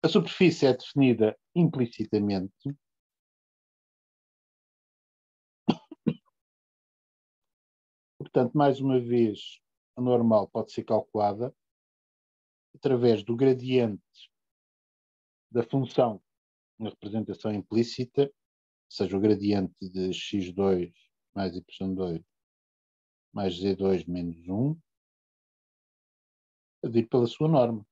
A superfície é definida implicitamente. Portanto, mais uma vez, a normal pode ser calculada através do gradiente da função na representação implícita, ou seja, o gradiente de x2 mais y2 mais z2 menos 1, a vir pela sua norma.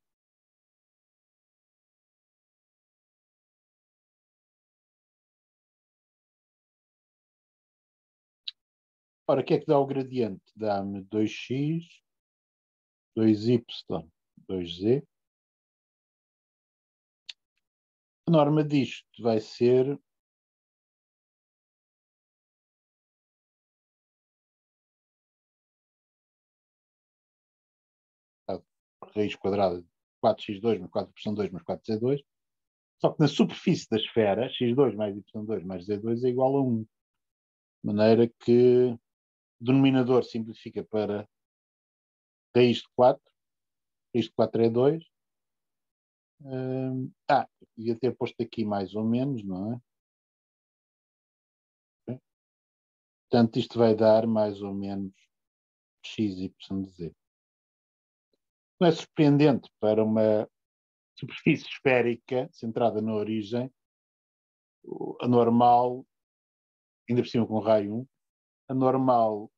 Ora, o que é que dá o gradiente? Dá-me 2x, 2y, 2z. A norma disto vai ser raiz quadrada de 4x2 mais 4y2 mais 4z2. Só que na superfície da esfera, x2 mais y2 mais z2 é igual a 1. De maneira que o denominador simplifica para raiz de 4. Raiz de 4 é 2. Devia ter posto aqui mais ou menos, não é? Portanto, isto vai dar mais ou menos x, y, z. Não é surpreendente para uma superfície esférica centrada na origem, a normal, ainda por cima com raio 1, a normal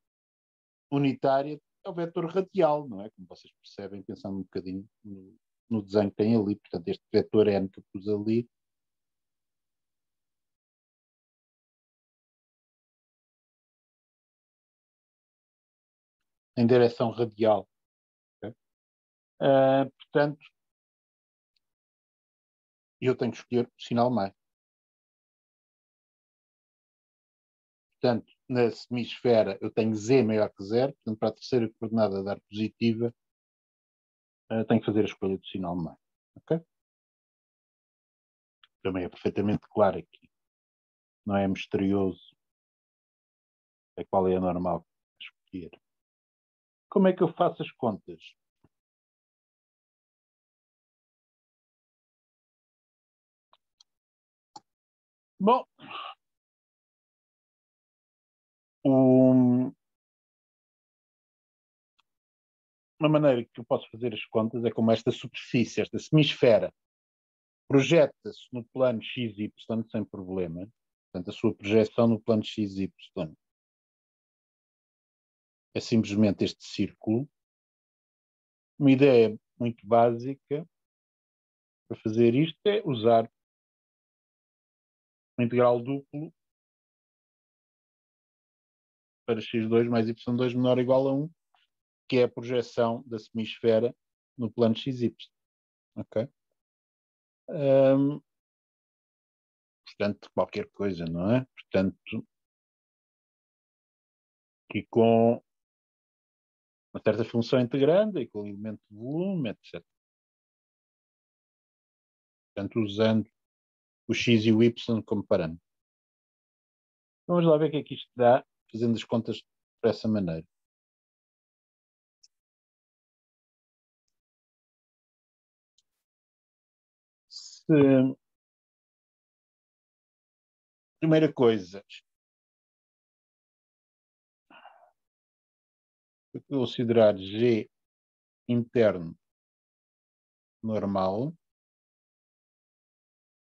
unitária é o vetor radial, não é? Como vocês percebem, pensando um bocadinho no desenho que tem ali. Portanto, este vetor n que eu pus ali em direção radial. Okay? Portanto, eu tenho que escolher o sinal mais. Portanto, na semisfera eu tenho z maior que 0, portanto, para a terceira coordenada dar positiva, tenho que fazer a escolha do sinal mais. Okay? Também é perfeitamente claro aqui. Não é misterioso qual é a normal a escolher. Como é que eu faço as contas? Bom, uma maneira que eu posso fazer as contas é como esta superfície, esta semisfera, projeta-se no plano XY sem problema. Portanto, a sua projeção no plano XY é simplesmente este círculo. Uma ideia muito básica para fazer isto é usar um integral duplo para x2 mais y2 menor ou igual a 1. que é a projeção da semi-esfera no plano XY. Ok? Portanto, qualquer coisa, não é? Portanto, aqui com uma certa função integranda e com o elemento de volume, etc. Portanto, usando o x e o y como parâmetro. Vamos lá ver o que é que isto dá, fazendo as contas dessa maneira. Primeira coisa, vou considerar G interno normal.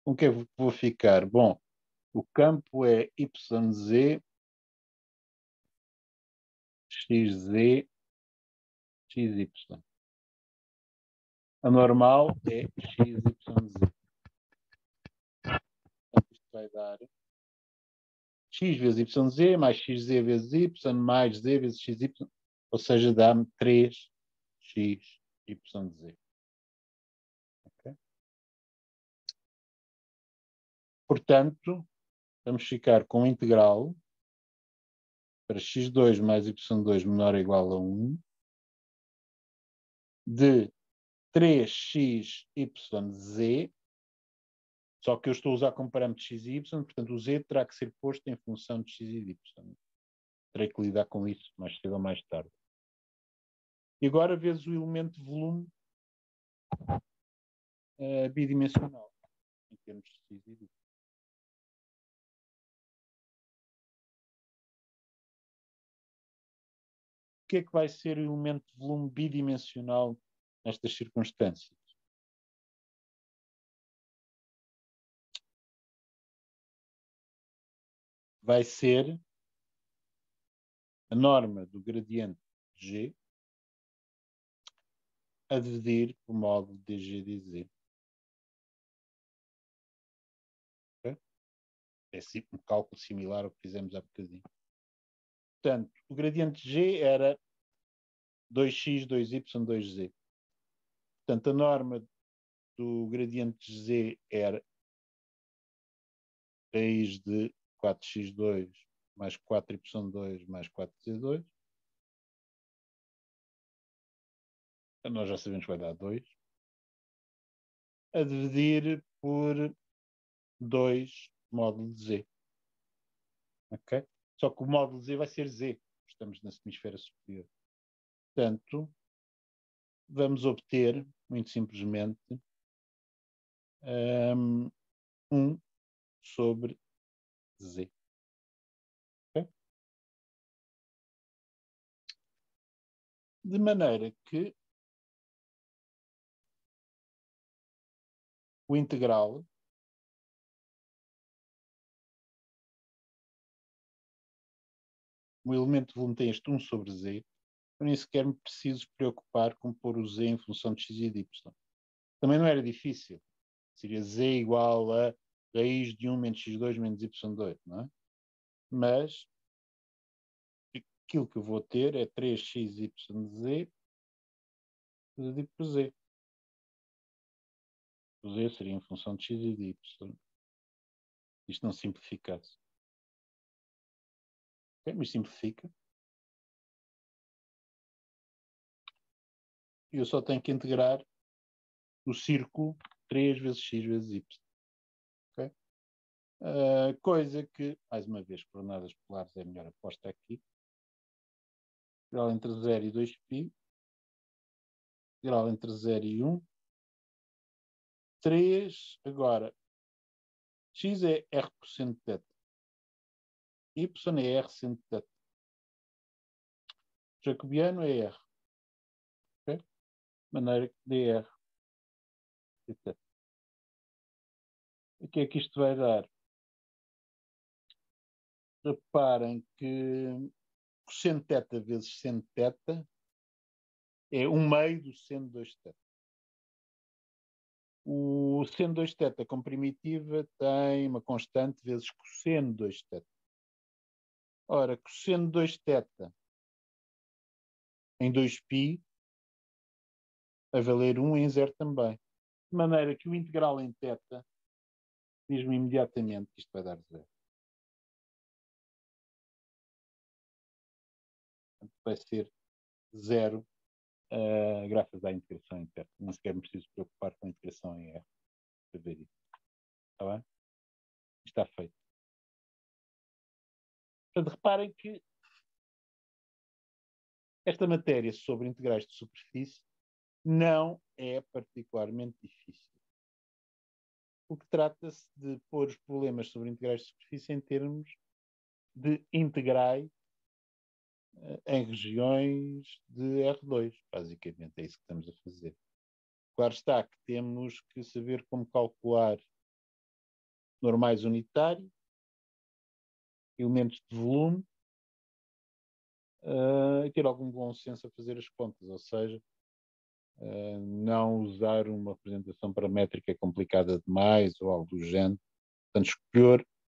Com que vou ficar? Bom, o campo é YZ, XZ, XY. A normal é XYZ. Isto vai dar x vezes YZ mais XZ vezes Y mais Z vezes XY. Ou seja, dá-me 3XYZ. Okay? Portanto, vamos ficar com integral para x2 mais y2 menor ou igual a 1 de 3xyz, só que eu estou a usar como parâmetro x e y, portanto o z terá que ser posto em função de x e y. Terei que lidar com isso mais cedo ou mais tarde. E agora vezes o elemento de volume bidimensional, em termos de x e y. O que é que vai ser o elemento de volume bidimensional nestas circunstâncias? Vai ser a norma do gradiente G a dividir o módulo dg dz. Okay? É um cálculo similar ao que fizemos há bocadinho. Portanto, o gradiente G era 2x, 2y, 2z. Portanto, a norma do gradiente Z era raiz de 4x2 mais 4y2 mais 4z2. Então, nós já sabemos que vai dar 2. A dividir por 2 módulo de Z. Ok? Só que o módulo Z vai ser Z. Estamos na semisfera superior. Portanto, vamos obter, muito simplesmente, 1 sobre Z. Okay? De maneira que o integral o elemento de volume tem este 1 sobre Z, eu nem sequer me preciso preocupar com pôr o Z em função de x e de y. Também não era difícil. Seria Z igual a raiz de 1 menos x2 menos y2, não é? Mas aquilo que eu vou ter é 3xyz dividido por Z. O Z seria em função de x e de y. Isto não simplificasse. Okay? Mas simplifica. E eu só tenho que integrar o círculo 3 vezes x vezes y. Okay? Coisa que, mais uma vez, coordenadas polares é melhor aposta aqui. Integral entre 0 e 2π. Integral entre 0 e 1. 3. Agora, x é r por cento θ. Y é r cento θ. Jacobiano é r. Okay? De maneira que dr é θ. O que é que isto vai dar? Reparem que cosseno θ vezes seno θ é 1 meio do seno 2θ. O seno 2θ como primitiva tem uma constante vezes cosseno 2θ. Ora, cosseno 2θ em 2π a valer 1 em 0 também. De maneira que o integral em θ diz-me imediatamente que isto vai dar 0. Portanto, vai ser 0 graças à integração em θ. Não sequer me preciso preocupar com a integração em R para ver isso. Está bem? Está feito. Portanto, reparem que esta matéria sobre integrais de superfície não é particularmente difícil. Porque trata-se de pôr os problemas sobre integrais de superfície em termos de integrais em regiões de R2. Basicamente é isso que estamos a fazer. Claro está que temos que saber como calcular normais unitários, elementos de volume, e ter algum bom senso a fazer as contas, ou seja, não usar uma representação paramétrica complicada demais ou algo do género. Portanto,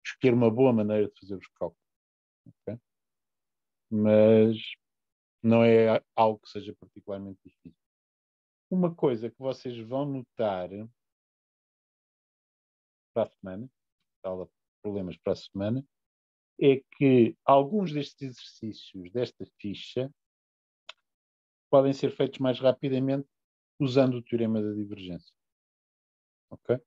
escolher uma boa maneira de fazer os cálculos. Okay? Mas não é algo que seja particularmente difícil. Uma coisa que vocês vão notar para a semana, aula de problemas para a semana, é que alguns destes exercícios desta ficha podem ser feitos mais rapidamente usando o teorema da divergência. Ok? De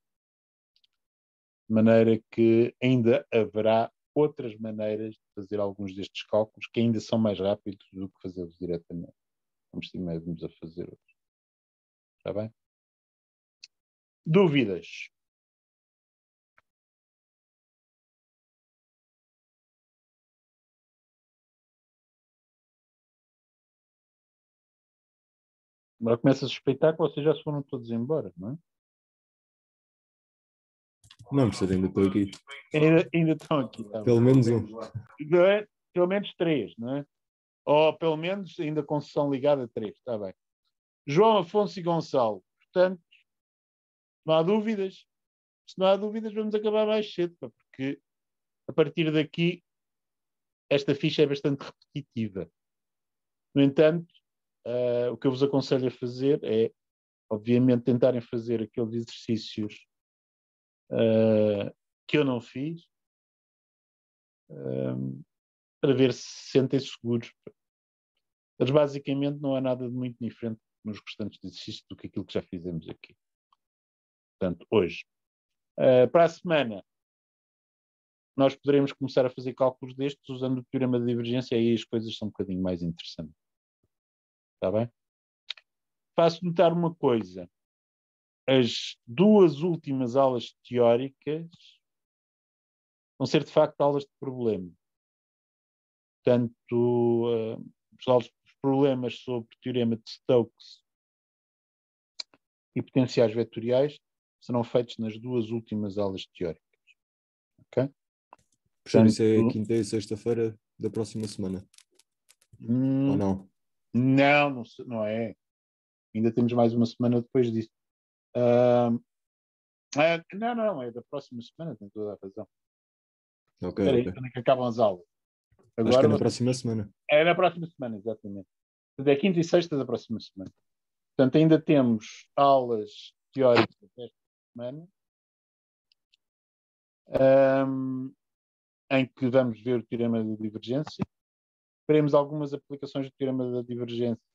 maneira que ainda haverá outras maneiras de fazer alguns destes cálculos que ainda são mais rápidos do que fazê-los diretamente. Vamos sim mesmo a fazer outros. Está bem? Dúvidas? Agora começa a suspeitar que vocês já se foram todos embora, não é? Não, professor, ainda estou aqui. Ainda estão aqui. Tá Pelo menos um. Não é? Pelo menos 3, não é? Ou pelo menos ainda com sessão ligada 3, está bem. João, Afonso e Gonçalo. Portanto, não há dúvidas. Se não há dúvidas, vamos acabar mais cedo, porque a partir daqui esta ficha é bastante repetitiva. No entanto, o que eu vos aconselho a fazer é, obviamente, tentarem fazer aqueles exercícios que eu não fiz, para ver se se sentem seguros. Mas basicamente não há nada de muito diferente nos restantes exercícios do que aquilo que já fizemos aqui. Portanto, hoje. Para a semana, nós poderemos começar a fazer cálculos destes usando o teorema de divergência, e aí as coisas são um bocadinho mais interessantes. Está bem? Faço notar uma coisa. As 2 últimas aulas teóricas vão ser, de facto, aulas de problema. Portanto, os problemas sobre o teorema de Stokes e potenciais vetoriais serão feitos nas 2 últimas aulas teóricas. Ok? Professor, isso é quinta e sexta-feira da próxima semana? Ou não? Não é. Ainda temos mais uma semana depois disso. Não, é da próxima semana, tem toda a razão. Ok, Espera aí, ok. quando é que acabam as aulas? Acho que Agora, é na próxima semana. É na próxima semana, exatamente. É quinta e sexta da próxima semana. Portanto, ainda temos aulas teóricas desta semana, em que vamos ver o teorema da divergência. Veremos algumas aplicações do teorema da divergência,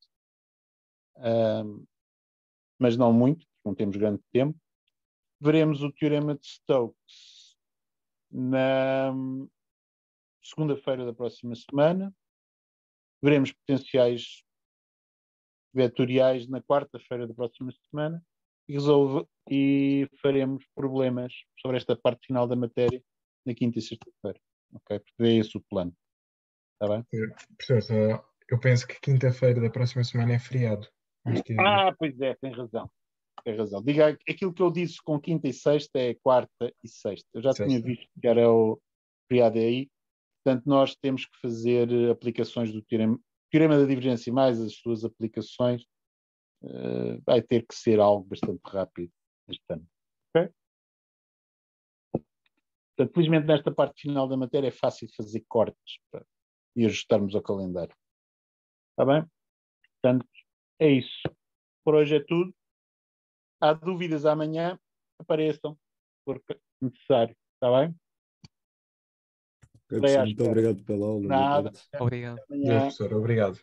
mas não muito, porque não temos grande tempo. Veremos o teorema de Stokes na segunda-feira da próxima semana. Veremos potenciais vetoriais na quarta-feira da próxima semana e faremos problemas sobre esta parte final da matéria na quinta e sexta-feira. Ok? Porque é esse o plano. Está bem? Professor, eu penso que quinta-feira da próxima semana é feriado. Acho que... Pois é, tem razão. Tem razão. Diga, aquilo que eu disse com quinta e sexta é quarta e sexta. Eu já tinha visto que era o feriado aí. Portanto, nós temos que fazer aplicações do teorema da divergência mais as suas aplicações. Vai ter que ser algo bastante rápido este ano. Ok? Portanto, felizmente nesta parte final da matéria é fácil fazer cortes e ajustarmos ao calendário. Está bem? Portanto, é isso. Por hoje é tudo. Há dúvidas amanhã, apareçam, porque é necessário. Está bem? Muito obrigado pela aula. Nada. Obrigado. Deus, professor, obrigado.